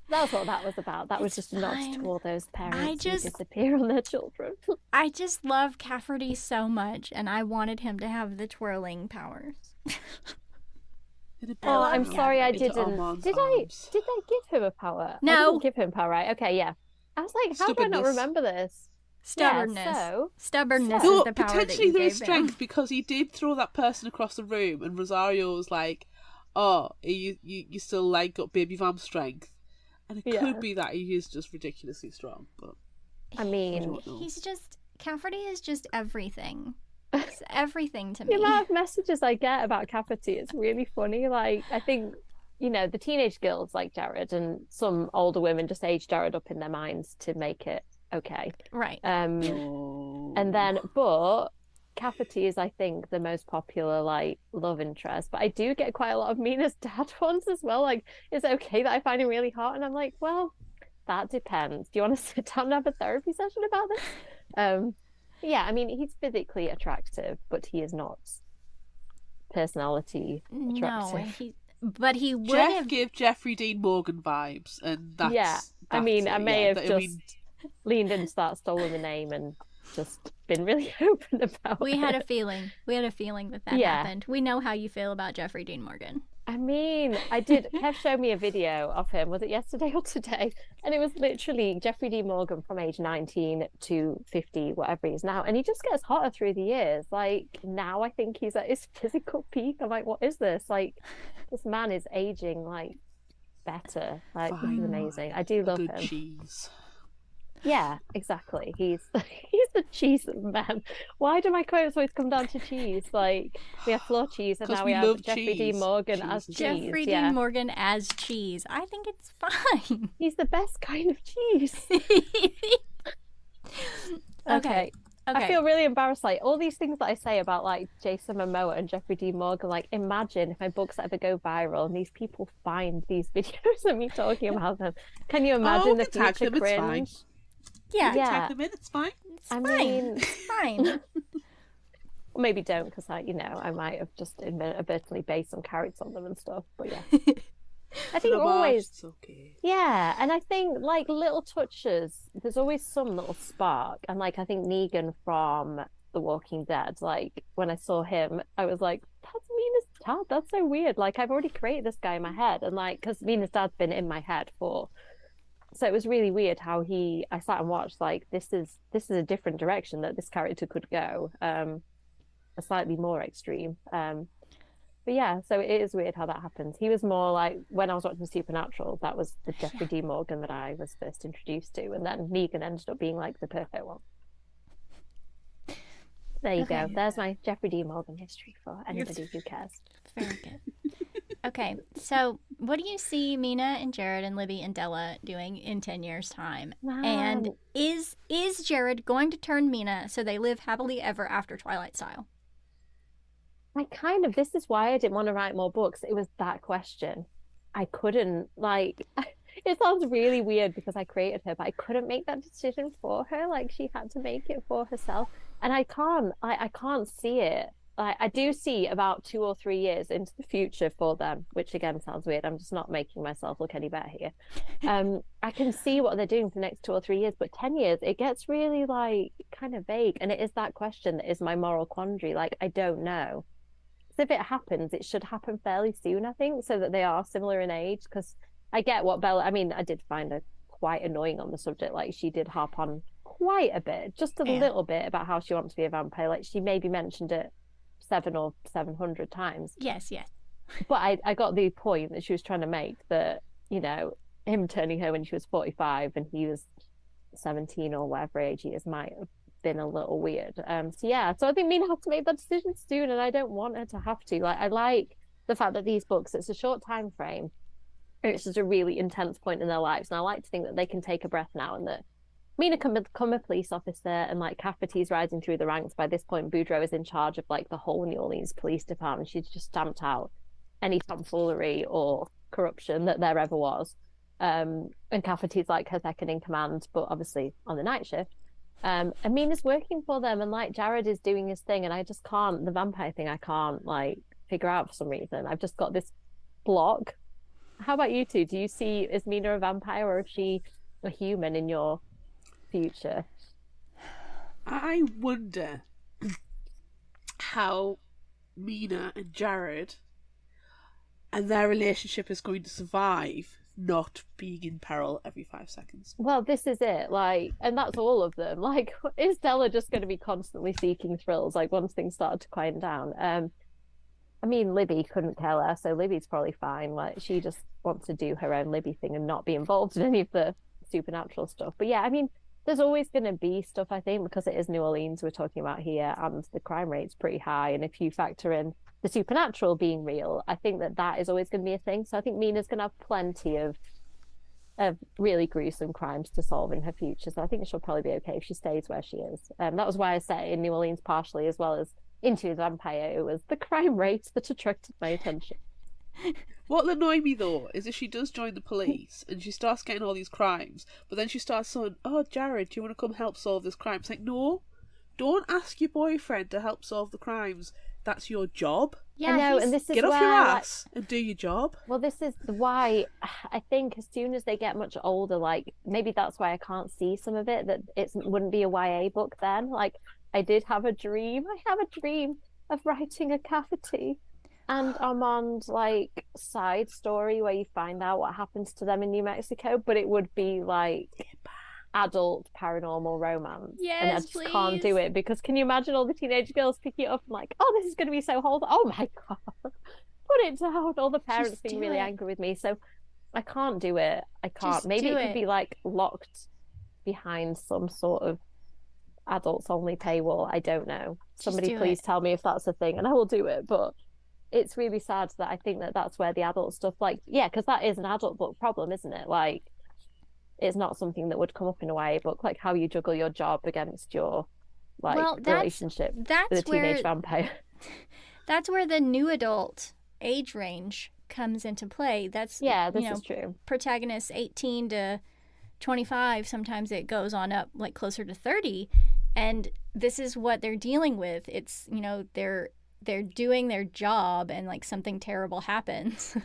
That's what that was about. That was just not to all those parents who disappear on their children. I just love Cafferty so much, and I wanted him to have the twirling powers. Oh, I'm sorry I didn't. Did I give him a power? No. I didn't give him power, right? Okay, yeah. I was like, how do I not remember this? Stubbornness. Yeah, Stubbornness is the power potentially that you there's gave strength him. because he did throw that person across the room, and Rosario was like, "Oh, you still like got baby vamp strength," and it could be that he is just ridiculously strong. But I mean, Cafferty is just everything. It's everything to me. The amount of messages I get about Cafferty is really funny. Like, I think, the teenage girls like Jared, and some older women just age Jared up in their minds to make it okay. Right. And then, but Cafferty is, I think, the most popular, like, love interest. But I do get quite a lot of Mina's dad ones as well. Like, it's okay that I find him really hot. And I'm like, well, that depends. Do you want to sit down and have a therapy session about this? Yeah, I mean, he's physically attractive, but he is not personality attractive. But he would give Jeffrey Dean Morgan vibes, and that's I mean, I may have leaned into that, stolen the name, and just been really open about it. We had a feeling that happened. We know how you feel about Jeffrey Dean Morgan. I mean, I did. Kev showed me a video of him. Was it yesterday or today? And it was literally Jeffrey D. Morgan from age 19 to 50, whatever he is now. And he just gets hotter through the years. Like, now I think he's at his physical peak. I'm like, what is this? Like, this man is aging, like, better. Like, this is amazing. I do love him. Cheese. Yeah, exactly. He's the cheese of men. Why do my quotes always come down to cheese? Like, we have floor cheese, and now we have Jeffrey D. Morgan as cheese. Jeffrey D. Morgan as cheese. I think it's fine. He's the best kind of cheese. Okay. I feel really embarrassed. Like, all these things that I say about, like, Jason Momoa and Jeffrey D. Morgan, like, imagine if my books ever go viral and these people find these videos of me talking about them. Can you imagine the future cringe? Yeah. Tag them in, it's fine. It's fine. Or maybe don't, because I might have just inadvertently based some characters on them and stuff. But yeah, I think always. It's okay. Yeah, and I think, like, little touches. There's always some little spark, and, like, I think Negan from The Walking Dead. Like, when I saw him, I was like, "That's Mina's dad. That's so weird." Like, I've already created this guy in my head, and, like, because Mina's dad's been in my head for. So it was really weird how I sat and watched, like, this is a different direction that this character could go, a slightly more extreme. But yeah, so it is weird how that happens. He was more like, when I was watching Supernatural, that was the Jeffrey D. Morgan that I was first introduced to, and then Negan ended up being, like, the perfect one. There you go. There's my Jeffrey D. Morgan history for anybody who cares. Very good. Okay, so what do you see Mina and Jared and Libby and Della doing in 10 years' time? Wow. And is Jared going to turn Mina so they live happily ever after Twilight style? This is why I didn't want to write more books. It was that question. I couldn't, it sounds really weird because I created her, but I couldn't make that decision for her. Like, she had to make it for herself. And I can't see it. I do see about 2 or 3 years into the future for them, which again sounds weird. I'm just not making myself look any better here. I can see what they're doing for the next 2 or 3 years, but 10 years, it gets really kind of vague. And it is that question that is my moral quandary. I don't know. So if it happens, it should happen fairly soon, I think, so that they are similar in age. Because I get what Bella, I mean, I did find her quite annoying on the subject. She did harp on quite a bit, just a little bit about how she wants to be a vampire. She maybe mentioned it 700 or 700 times. Yes. But I got the point that she was trying to make, that, him turning her when she was 45 and he was 17 or whatever age he is might have been a little weird. So I think Mina has to make that decision soon, and I don't want her to have to. I like the fact that these books, it's a short time frame, it's just a really intense point in their lives, and I like to think that they can take a breath now, and that Mina can become a police officer, and Cafferty's rising through the ranks. By this point, Boudreaux is in charge of the whole New Orleans police department. She's just stamped out any tomfoolery or corruption that there ever was. And Cafferty's her second in command, but obviously on the night shift. And Mina's working for them, and Jared is doing his thing, and I just can't, the vampire thing I can't figure out for some reason. I've just got this block. How about you two? Do you see, is Mina a vampire, or is she a human in your future? I wonder how Mina and Jared and their relationship is going to survive not being in peril every 5 seconds. Well, this is it. And that's all of them. Is Della just going to be constantly seeking thrills once things started to quiet down? I mean, Libby couldn't care less, so Libby's probably fine. She just wants to do her own Libby thing and not be involved in any of the supernatural stuff. But yeah, I mean, there's always going to be stuff, I think, because it is New Orleans we're talking about here, and the crime rate's pretty high. And if you factor in the supernatural being real, I think that is always going to be a thing. So I think Mina's going to have plenty of really gruesome crimes to solve in her future. So I think she'll probably be okay if she stays where she is. That was why I set it in New Orleans partially, as well as Into the Vampire. It was the crime rate that attracted my attention. What annoyed me though is if she does join the police and she starts getting all these crimes, but then she starts saying, "Oh, Jared, do you want to come help solve this crime?" It's no, don't ask your boyfriend to help solve the crimes. That's your job. Yeah, I know, and this is get off your ass and do your job. Well, this is why I think as soon as they get much older, maybe that's why I can't see some of it, that it wouldn't be a YA book then. I did have a dream. I have a dream of writing a Cafferty and Armand side story where you find out what happens to them in New Mexico, but it would be adult paranormal romance. Yes, and I just can't do it, because can you imagine all the teenage girls picking it up and oh, this is going to be so wholesome. Oh my god, put it down. All the parents being really angry with me. So I can't do it. I can't. Just maybe it could be locked behind some sort of adults only paywall. I don't know. Somebody please tell me if that's a thing and I will do it. But it's really sad that I think that's where the adult stuff, because that is an adult book problem, isn't it? It's not something that would come up in a YA book, how you juggle your job against your relationship with a teenage vampire. That's where the new adult age range comes into play. This is true. Protagonists 18 to 25, sometimes it goes on up closer to 30, and this is what they're dealing with. It's they're doing their job and something terrible happens.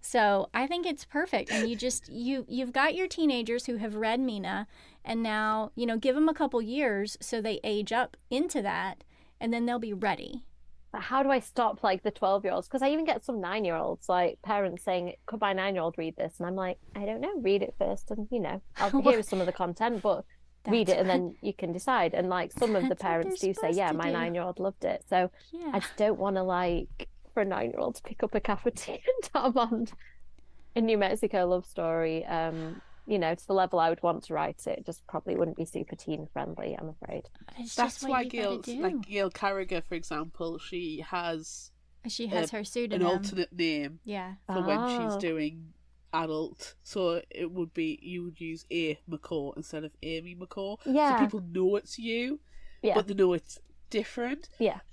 So I think it's perfect. And you've got your teenagers who have read Mina, and now, give them a couple years so they age up into that, and then they'll be ready. But how do I stop the 12-year-olds? Because I even get some 9-year-olds, parents saying, could my 9-year-old read this? And I'm I don't know, read it first, and I'll hear some of the content, but read it and then you can decide. And some of the parents do say, yeah, my 9-year-old loved it. So yeah. I just don't want to for a 9-year-old to pick up a Cafferty and Armand in New Mexico love story. to the level I would want to write it, just probably wouldn't be super teen friendly, I'm afraid. That's why Gail Carragher, for example, she has her pseudonym, an alternate name for when she's doing adult. So it would be, you would use A. McCaw instead of Amy McCaw. So people know it's you, but they know it's different.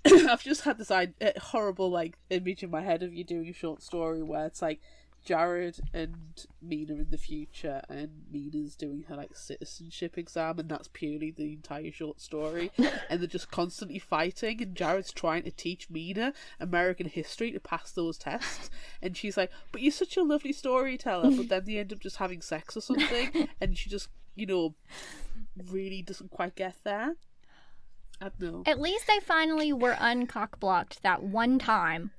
I've just had this horrible image in my head of you doing a short story where it's like Jared and Mina in the future, and Mina's doing her citizenship exam, and that's purely the entire short story. And they're just constantly fighting, and Jared's trying to teach Mina American history to pass those tests, and she's like, but you're such a lovely storyteller, but then they end up just having sex or something, and she just really doesn't quite get there. I don't know. At least they finally were uncock-blocked that one time.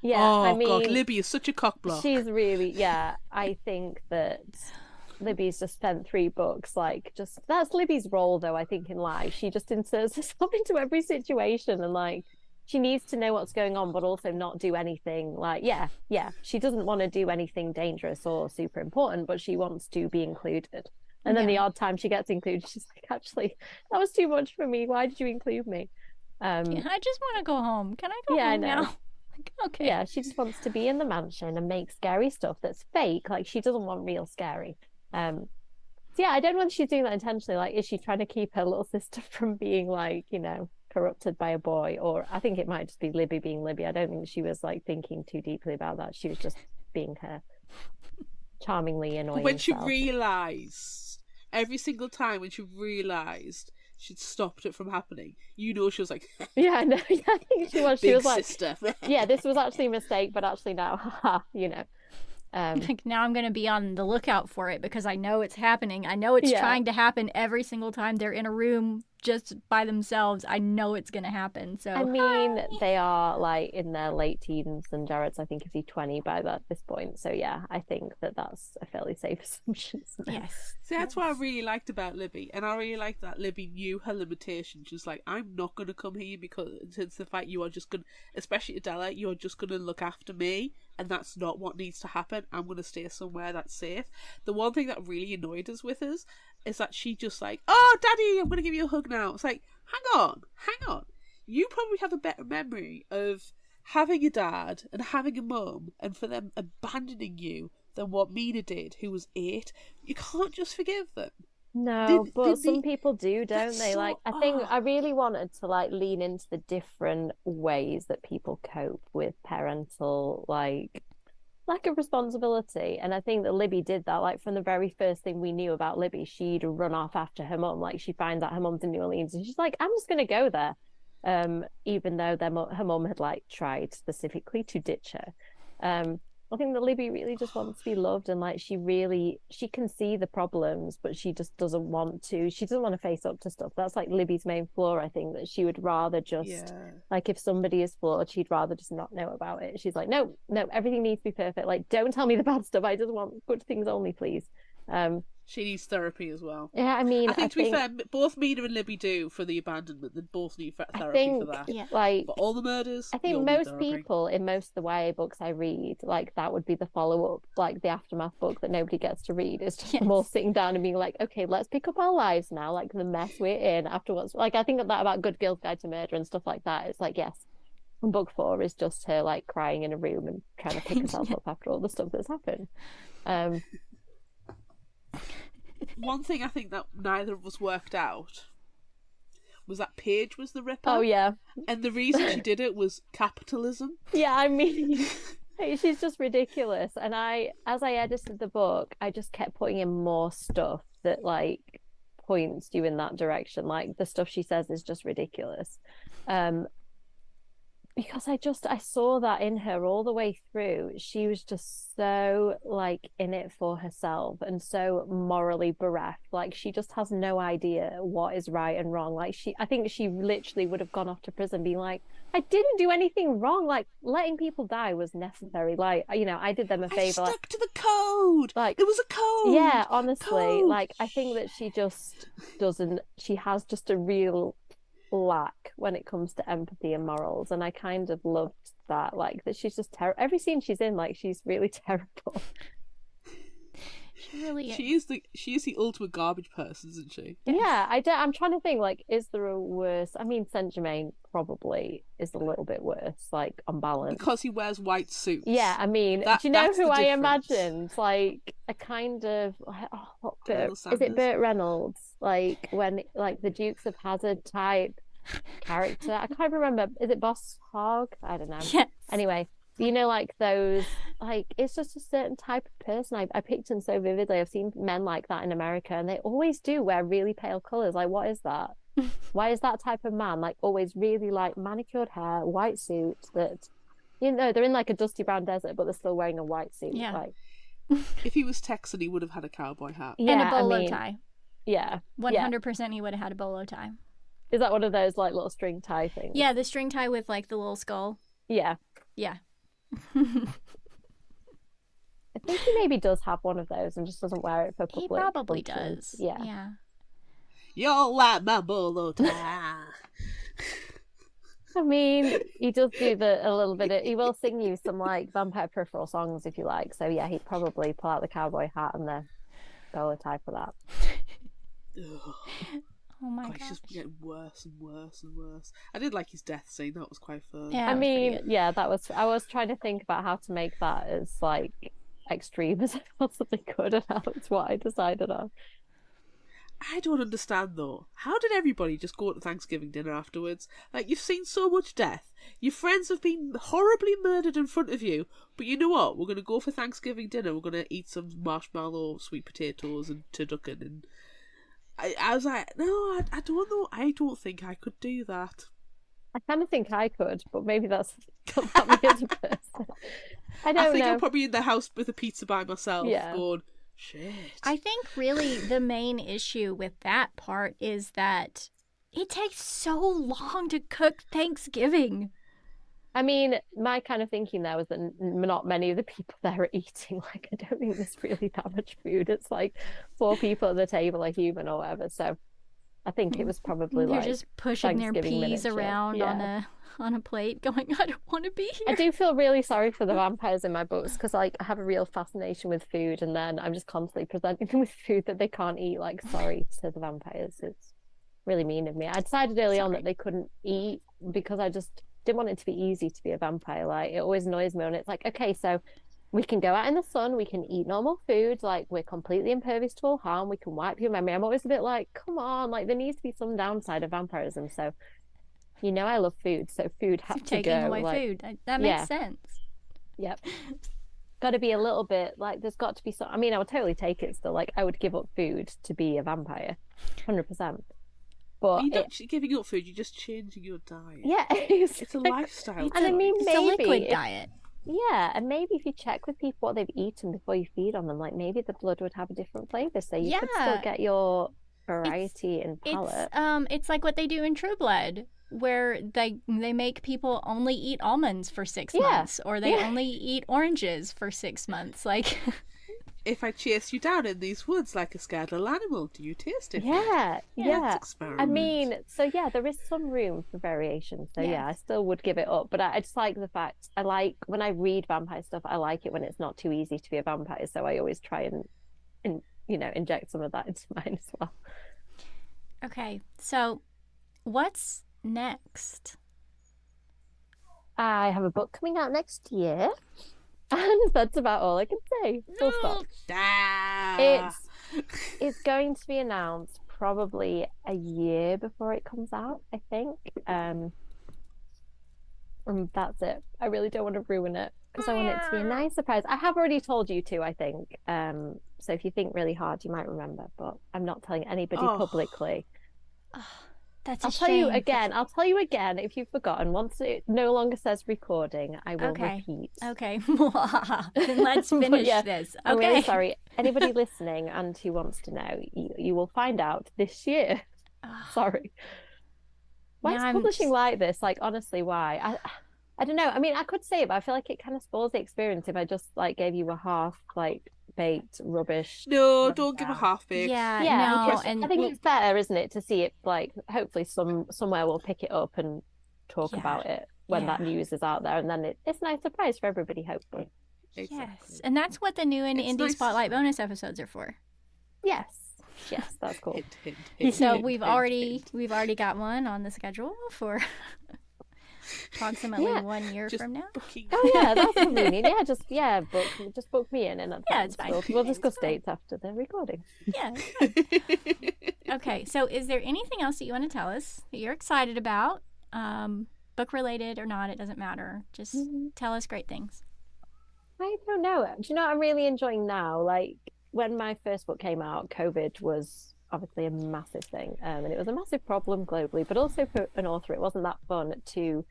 Yeah, I mean, God, Libby is such a cockblock. She's really, I think that Libby's just spent 3 books, that's Libby's role, though, I think, in life. She just inserts herself into every situation, and, she needs to know what's going on, but also not do anything, she doesn't want to do anything dangerous or super important, but she wants to be included. And then the odd time she gets included, she's like, actually, that was too much for me. Why did you include me? I just want to go home. Can I go home now? Okay. Yeah, she just wants to be in the mansion and make scary stuff that's fake. She doesn't want real scary. So I don't know whether she's doing that intentionally. Is she trying to keep her little sister from being corrupted by a boy? Or I think it might just be Libby being Libby. I don't think she was thinking too deeply about that. She was just being her charmingly annoying when she self. realised, every single time when she realised she'd stopped it from happening, she was like, yeah, I know. Yeah, I think she was. She was like, sister. Yeah, this was actually a mistake, but actually now, haha, now I'm going to be on the lookout for it because I know it's happening. I know it's trying to happen every single time they're in a room just by themselves. I know it's going to happen. So I mean, they are in their late teens, and Jared's, I think, is he 20 by this point. So yeah, I think that's a fairly safe assumption. Yes. See, that's what I really liked about Libby, and I really liked that Libby knew her limitations. She's like, I'm not going to come here because it's the fact you are just going, especially Adela, you're just going to look after me, and that's not what needs to happen. I'm going to stay somewhere that's safe. The one thing that really annoyed us with us is that she just oh, Daddy, I'm going to give you a hug now. It's like, hang on. You probably have a better memory of having a dad and having a mum and for them abandoning you than what Mina did, who was 8. You can't just forgive them. No, but some people do, don't they? I think I really wanted to lean into the different ways that people cope with parental lack of responsibility, and I think that Libby did that. From the very first thing we knew about Libby, she'd run off after her mum. She finds out her mum's in New Orleans, and she's like, I'm just gonna go there, even though her mum had tried specifically to ditch her. I think that Libby really just wants to be loved, and she can see the problems, but she just doesn't want to. She doesn't want to face up to stuff. That's Libby's main flaw. I think that she would rather just if somebody is flawed, she'd rather just not know about it. She's like, no, everything needs to be perfect. Don't tell me the bad stuff. I just want good things only, please. She needs therapy as well. Yeah, I mean, I think to be fair, both Mina and Libby do for the abandonment. They both need therapy for that. Yeah. But all the murders, I think most people in most of the YA books I read, that would be the follow-up, the aftermath book that nobody gets to read. Is just them all sitting down and being like, okay, let's pick up our lives now, the mess we're in afterwards. I think that about Good Girl's Guide to Murder and stuff like that. It's yes. And book 4 is just her crying in a room and trying to pick herself up after all the stuff that's happened. One thing I think that neither of us worked out was that Paige was the Ripper. Oh yeah, and the reason she did it was capitalism. Yeah, I mean, she's just ridiculous. And as I edited the book, I just kept putting in more stuff that points you in that direction. The stuff she says is just ridiculous. Because I saw that in her all the way through. She was just so in it for herself and so morally bereft. She just has no idea what is right and wrong. I think she literally would have gone off to prison being I didn't do anything wrong. Letting people die was necessary. I did them a favor. I stuck to the code. There was a code. Yeah, honestly, I think that she just doesn't. She has just a real lack when it comes to empathy and morals, and I kind of loved that that she's just terrible. Every scene she's in, she's really terrible. She really is. She is the ultimate garbage person, isn't she? Yeah, I'm trying to think, like, is there a worse? I mean, Saint Germain probably is a little bit worse, like, on balance. Because he wears white suits. Yeah, I mean, do you know who I imagined? Like, a kind of, is it Burt Reynolds? Like, when, like, the Dukes of Hazzard type character. I can't remember. Is it Boss Hogg? I don't know. Yes. Anyway, you know, like those, like, it's just a certain type of person. I picked him so vividly. I've seen men like that in America, and they always do wear really pale colors. Like, what is that? Why is that type of man, like, always really, like, manicured hair, white suit, that, you know, they're in, like, a dusty brown desert, but they're still wearing a white suit. Yeah. Like, if he was Texan, he would have had a cowboy hat. And a bolo tie. Yeah. 100% he would have had a bolo tie. Is that one of those, like, little string tie things? Yeah, the string tie with, like, the little skull. Yeah. Yeah. I think he maybe does have one of those and just doesn't wear it for public. He probably functions. does. Yeah. Yeah. You'll like my bolo tie. I mean, he does do a little bit of, he will sing you some, like, vampire peripheral songs if you like. So yeah, he'd probably pull out the cowboy hat and the bolo tie for that. Oh my god. It's just getting worse and worse and worse. I did like his death scene, that was quite fun. Yeah, I mean, yeah, I was trying to think about how to make that as, like, extreme as I possibly could, and that's what I decided on. I don't understand though. How did everybody just go to Thanksgiving dinner afterwards? Like, you've seen so much death. Your friends have been horribly murdered in front of you. But you know what? We're going to go for Thanksgiving dinner. We're going to eat some marshmallow, sweet potatoes and turducken. And I was like, no, I don't know. I don't think I could do that. I kind of think I could, but maybe that's not me as a person. I think I'm probably in the house with a pizza by myself going, shit. I think really the main issue with that part is that it takes so long to cook Thanksgiving. I mean, my kind of thinking there was that not many of the people there are eating. Like, I don't think there's really that much food. It's like 4 people at the table are human or whatever. So I think it was probably They're like just pushing their peas miniature. around on a plate going, I don't want to be here. I do feel really sorry for the vampires in my books because, like, I have a real fascination with food, and then I'm just constantly presenting them with food that they can't eat. Like, sorry to the vampires. It's really mean of me. I decided early on that they couldn't eat because I just didn't want it to be easy to be a vampire. Like, it always annoys me when it's like, okay, so we can go out in the sun, we can eat normal food, like, we're completely impervious to all harm, we can wipe your memory. I'm always a bit like, come on, like, there needs to be some downside of vampirism. So, you know, I love food, so food has to go. Taking away food. That makes sense. Yep. Got to be a little bit, like, there's got to be some, I mean, I would totally take it still. Like, I would give up food to be a vampire, 100%. But you're not giving up food, you're just changing your diet. Yeah, it's a lifestyle. And I mean, it's maybe a liquid diet. Yeah, and maybe if you check with people what they've eaten before you feed on them, like, maybe the blood would have a different flavour, so you could still get your variety in palate. It's like what they do in True Blood, where they make people only eat almonds for 6 months, or they only eat oranges for 6 months. Like, if I chase you down in these woods like a scared little animal, do you taste it? Yeah. Let's experiment. I mean, so yeah, there is some room for variation. So yeah, I still would give it up. But I just like the fact, I like, when I read vampire stuff, I like it when it's not too easy to be a vampire. So I always try and you know, inject some of that into mine as well. Okay, so what's next? I have a book coming out next year. And that's about all I can say. Full stop. It's going to be announced probably a year before it comes out, I think. And that's it. I really don't want to ruin it because I want it to be a nice surprise. I have already told you to, I think. So if you think really hard, you might remember. But I'm not telling anybody publicly. That's I'll tell you again if you've forgotten. Once it no longer says recording, I will repeat. Okay. Then let's finish this. Okay. I'm really sorry. Anybody listening and who wants to know, you will find out this year. Sorry. Why is publishing like this? Like, honestly, why? I don't know. I mean, I could say it, but I feel like it kind of spoils the experience if I just, like, gave you a half, like, baked rubbish. No, don't give a half baked. Yeah, no, and I think it's better, isn't it, to see it, like, hopefully somewhere will pick it up and talk about it when that news is out there, and then it's a nice surprise for everybody, hopefully. Exactly. Yes, and that's what the new and It's indie nice. Spotlight bonus episodes are for. Yes, that's cool. So we've already got one on the schedule for approximately 1 year just from now. Oh yeah, that's convenient. Yeah, just book me in advance. Yeah, it's fine. We'll discuss dates after the recording. Yeah. Okay, so is there anything else that you want to tell us that you're excited about? Book related or not, it doesn't matter. Just tell us great things. I don't know. Do you know what I'm really enjoying now? Like when my first book came out, COVID was obviously a massive thing, and it was a massive problem globally. But also for an author, it wasn't that fun to.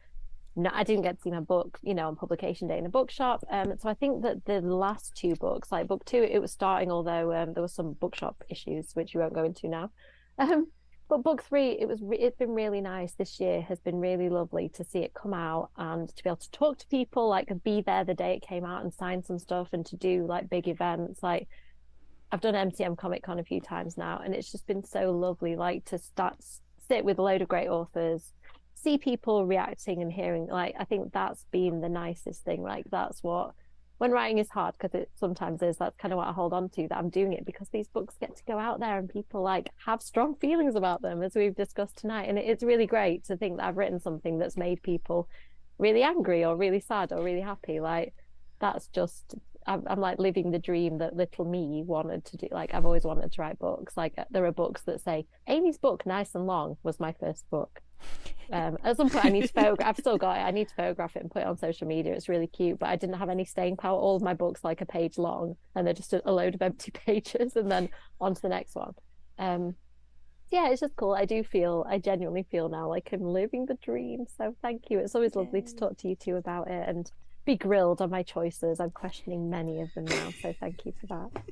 No, I didn't get to see my book, on publication day in a bookshop. So I think that the last two books, like book 2, it was starting, although there was some bookshop issues which we won't go into now. But book 3, it's been really nice. This year has been really lovely to see it come out and to be able to talk to people, like be there the day it came out and sign some stuff, and to do like big events. Like I've done MCM Comic Con a few times now, and it's just been so lovely, like to sit with a load of great authors, see people reacting and hearing. Like I think that's been the nicest thing. Like that's what, when writing is hard, because it sometimes is, that's kind of what I hold on to, that I'm doing it because these books get to go out there and people like have strong feelings about them, as we've discussed tonight. And it's really great to think that I've written something that's made people really angry or really sad or really happy. Like that's just, I'm like living the dream that little me wanted to do. Like I've always wanted to write books. Like there are books that say Amy's book nice and long was my first book. At some point I need to photograph. I've still got it. I need to photograph it and put it on social media. It's really cute, but I didn't have any staying power. All of my books like a page long, and they're just a load of empty pages, and then on to the next one. Yeah, it's just cool. I genuinely feel now like I'm living the dream. So thank you. It's always lovely to talk to you two about it and be grilled on my choices. I'm questioning many of them now, so thank you for that.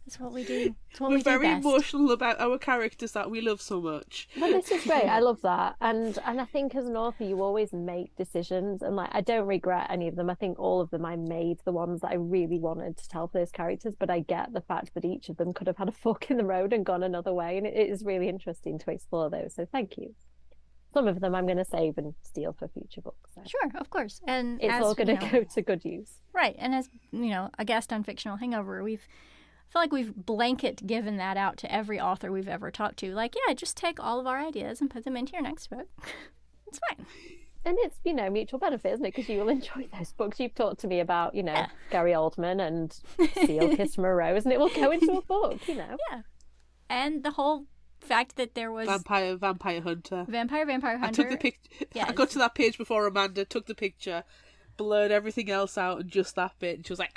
That's what we do. We're very emotional about our characters that we love so much. But this is great. I love that. And I think as an author, you always make decisions, and like I don't regret any of them. I think all of them I made the ones that I really wanted to tell for those characters, but I get the fact that each of them could have had a fork in the road and gone another way, and it is really interesting to explore those. So thank you. Some of them I'm going to save and steal for future books. So. Sure, of course. And it's all going to go to good use. Right. And as, a guest on Fictional Hangover, I feel like we've blanket given that out to every author we've ever talked to. Like, yeah, just take all of our ideas and put them into your next book. It's fine. And it's, mutual benefit, isn't it? Because you will enjoy those books. You've talked to me about, Gary Oldman and Seal Kiss from a Rose, and it will go into a book, Yeah. And the whole fact that there was Vampire Hunter. Vampire Hunter. I took the picture. Yes. I got to that page before Amanda took the picture, blurred everything else out, and just that bit, and she was like,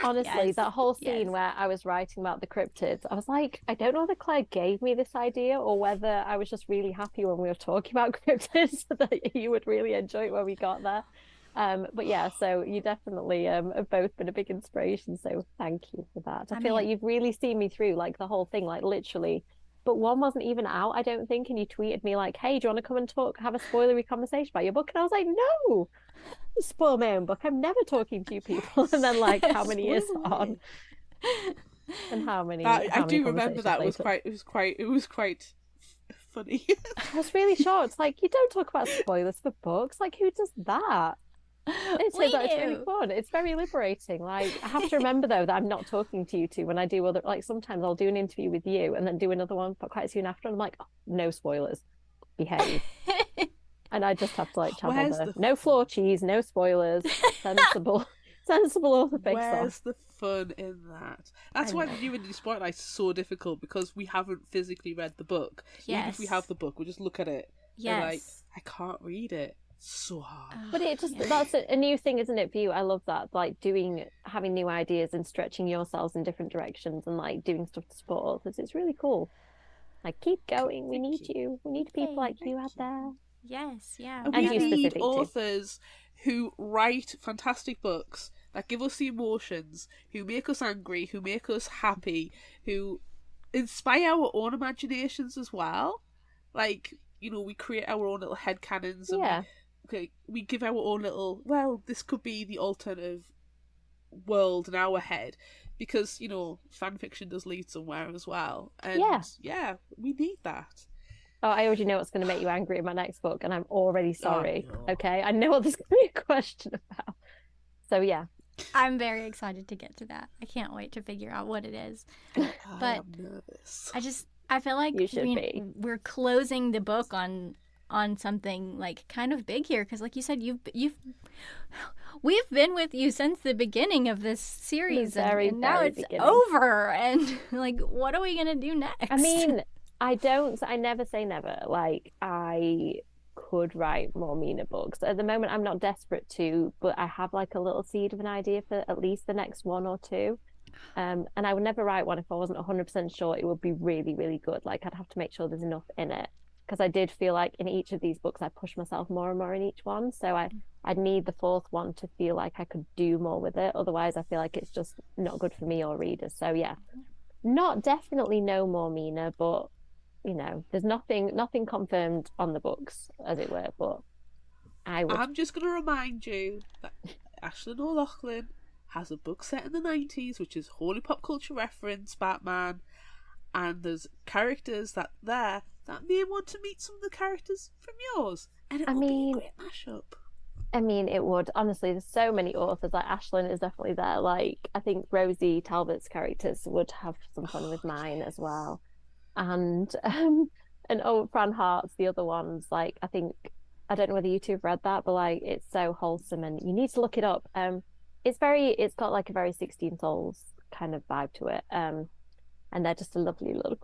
Honestly, that whole scene where I was writing about the cryptids, I was like, I don't know whether Claire gave me this idea or whether I was just really happy when we were talking about cryptids that you would really enjoy it when we got there. But yeah, so you definitely have both been a big inspiration, so thank you for that. I feel like you've really seen me through like the whole thing, like literally. But one wasn't even out, I don't think, and you tweeted me like, hey, do you want to come and have a spoilery conversation about your book? And I was like, no, spoil my own book. I'm never talking to you people. And then like how many years on, and how many I do remember that it was quite funny. I was really shocked. It's like, you don't talk about spoilers for books. Like, who does that? It's really fun. It's very liberating. Like, I have to remember though that I'm not talking to you two when I do other, like sometimes I'll do an interview with you and then do another one but quite soon after, and I'm like, oh, no spoilers, behave. And I just have to like channel no floor cheese, no spoilers, sensible author face off. Where's the fun in that? That's why the new indie spotlight is so difficult, because we haven't physically read the book. Yes. Even if we have the book, we just look at it. Yes. And like, I can't read it. So hard. But it just that's a new thing, isn't it, for you? I love that, like having new ideas and stretching yourselves in different directions and like doing stuff to support authors. It's really cool. Like, keep going. We need you. We need people like you out there. Yes, yeah. And we need authors who write fantastic books that give us the emotions, who make us angry, who make us happy, who inspire our own imaginations as well. Like, we create our own little headcanons and we give our own little, well, this could be the alternative world in our head, because fan fiction does lead somewhere as well, and we need that. Oh, I already know what's going to make you angry in my next book, and I'm already sorry. Okay, I know what there's going to be a question about. So yeah, I'm very excited to get to that. I can't wait to figure out what it is. I am nervous. I feel like we're closing the book on something like kind of big here, because like you said, we've been with you since the beginning of this series, and now it's over, and like, what are we gonna do next? I mean, I never say never. Like, I could write more Mina books. At the moment, I'm not desperate to, but I have like a little seed of an idea for at least the next one or two. And I would never write one if I wasn't 100% sure it would be really, really good. Like, I'd have to make sure there's enough in it. Because I did feel like in each of these books, I pushed myself more and more in each one. So I'd need the fourth one to feel like I could do more with it. Otherwise, I feel like it's just not good for me or readers. So yeah, definitely no more Mina, but you know, there's nothing confirmed on the books, as it were. But I'm just going to remind you that Aisling O'Loughlin has a book set in the 90s, which is wholly pop culture reference, Batman, and there's characters that may want to meet some of the characters from yours, and it would be a great mashup. I mean, it would. Honestly, there's so many authors. Like, Aisling is definitely there. Like, I think Rosie Talbot's characters would have some fun with mine as well. And Fran Hart's the other ones. Like, I don't know whether you two have read that, but like, it's so wholesome, and you need to look it up. It's got like a very 16 Souls kind of vibe to it. And they're just a lovely little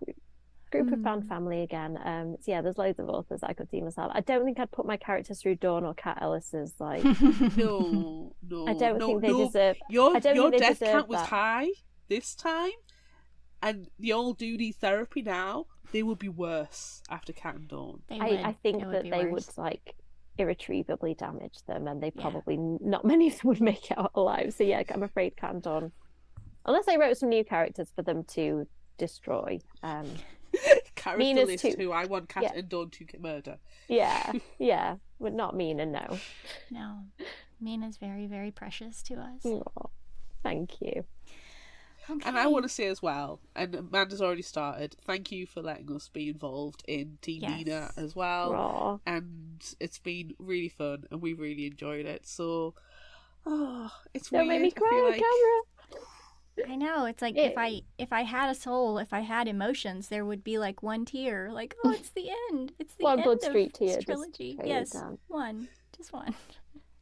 group of found family again. So yeah, there's loads of authors I could see myself. I don't think I'd put my characters through Dawn or Kat Ellis's like. No. I don't think they deserve. Your death count was high this time, and the old duty therapy now. They would be worse after Kat and Dawn. I think that they would like irretrievably damage them, and they probably not many of them would make it out alive. So yeah, I'm afraid Kat and Dawn, unless I wrote some new characters for them to destroy. Character list who I want Kat and Dawn to murder. Yeah, but not Mina. No, Mina's very, very precious to us. Oh, thank you. Okay. And I want to say as well, and Amanda's already started, thank you for letting us be involved in Team Mina as well. Aww. And it's been really fun, and we really enjoyed it. So, it's Don't weird. Make me cry on camera. I know, it's like if I had a soul, if I had emotions, there would be like one tear, like, oh, it's the end. It's the one end Blood of Street tear. trilogy. Yes, just one.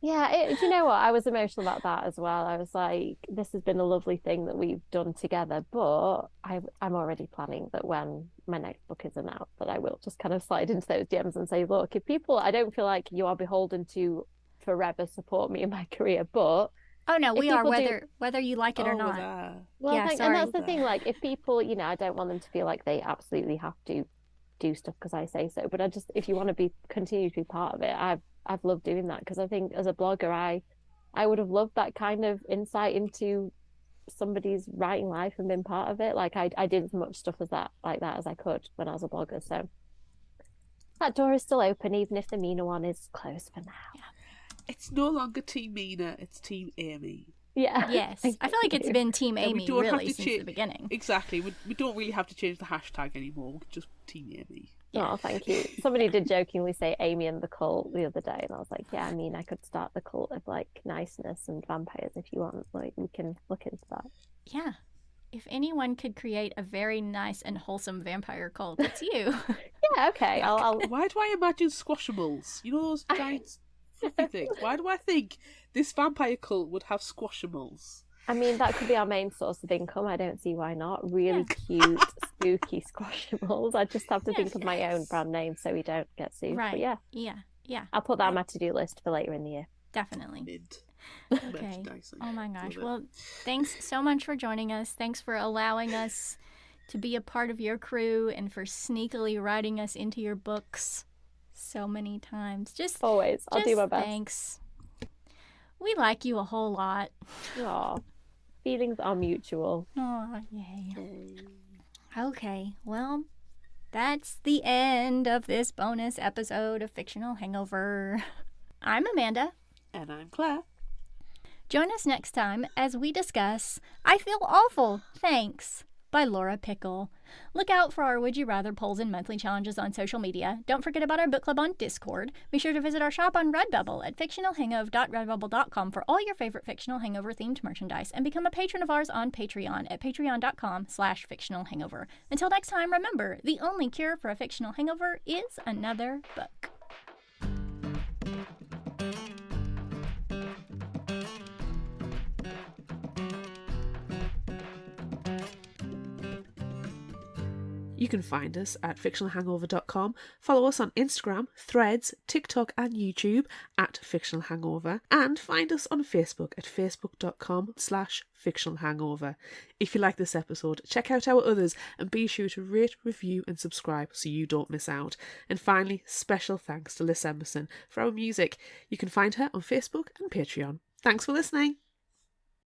Yeah, do you know what? I was emotional about that as well. I was like, this has been a lovely thing that we've done together, but I'm already planning that when my next book isn't out, that I will just kind of slide into those DMs and say, look, if people, I don't feel like you are beholden to forever support me in my career, but oh no, we are, whether you like it or not. Well, and that's the thing. Like, if people, you know, I don't want them to feel like they absolutely have to do stuff because I say so. But if you want to continue to be part of it, I've loved doing that, because I think as a blogger, I would have loved that kind of insight into somebody's writing life and been part of it. Like, I did as much stuff as that as I could when I was a blogger. So that door is still open, even if the Mina one is closed for now. Yeah. It's no longer Team Mina, it's Team Amy. Yeah. Yes. I feel like it's been Team Amy really since the beginning. Exactly. We don't really have to change the hashtag anymore. Just Team Amy. Yeah. Oh, thank you. Somebody did jokingly say Amy and the cult the other day, and I was like, yeah, I mean, I could start the cult of like niceness and vampires if you want. Like, we can look into that. Yeah. If anyone could create a very nice and wholesome vampire cult, it's you. Yeah, okay. I'll... Why do I imagine squashables? You know those giant fluffy things? Why do I think this vampire cult would have squashables? I mean, that could be our main source of income. I don't see why not. Really cute, spooky squashables. I just have to think of my own brand name so we don't get sued. Right. But yeah. I'll put that on my to-do list for later in the year. Definitely. Okay. Oh my gosh. Well, thanks so much for joining us. Thanks for allowing us to be a part of your crew and for sneakily writing us into your books so many times. Always. I'll do my best. Thanks. We like you a whole lot. Aw. Feelings are mutual. Aw, yay. Okay, well, that's the end of this bonus episode of Fictional Hangover. I'm Amanda. And I'm Claire. Join us next time as we discuss I Feel Awful, Thanks, by Laura Pickle. Look out for our Would You Rather polls and monthly challenges on social media. Don't forget about our book club on Discord. Be sure to visit our shop on Redbubble at fictionalhangover.redbubble.com for all your favorite Fictional Hangover themed merchandise, and become a patron of ours on Patreon at patreon.com/fictionalhangover. Until next time, remember, the only cure for a fictional hangover is another book. You can find us at fictionalhangover.com. Follow us on Instagram, Threads, TikTok and YouTube at Fictional Hangover. And find us on Facebook at facebook.com/Fictional Hangover. If you like this episode, check out our others and be sure to rate, review and subscribe so you don't miss out. And finally, special thanks to Liz Emerson for our music. You can find her on Facebook and Patreon. Thanks for listening.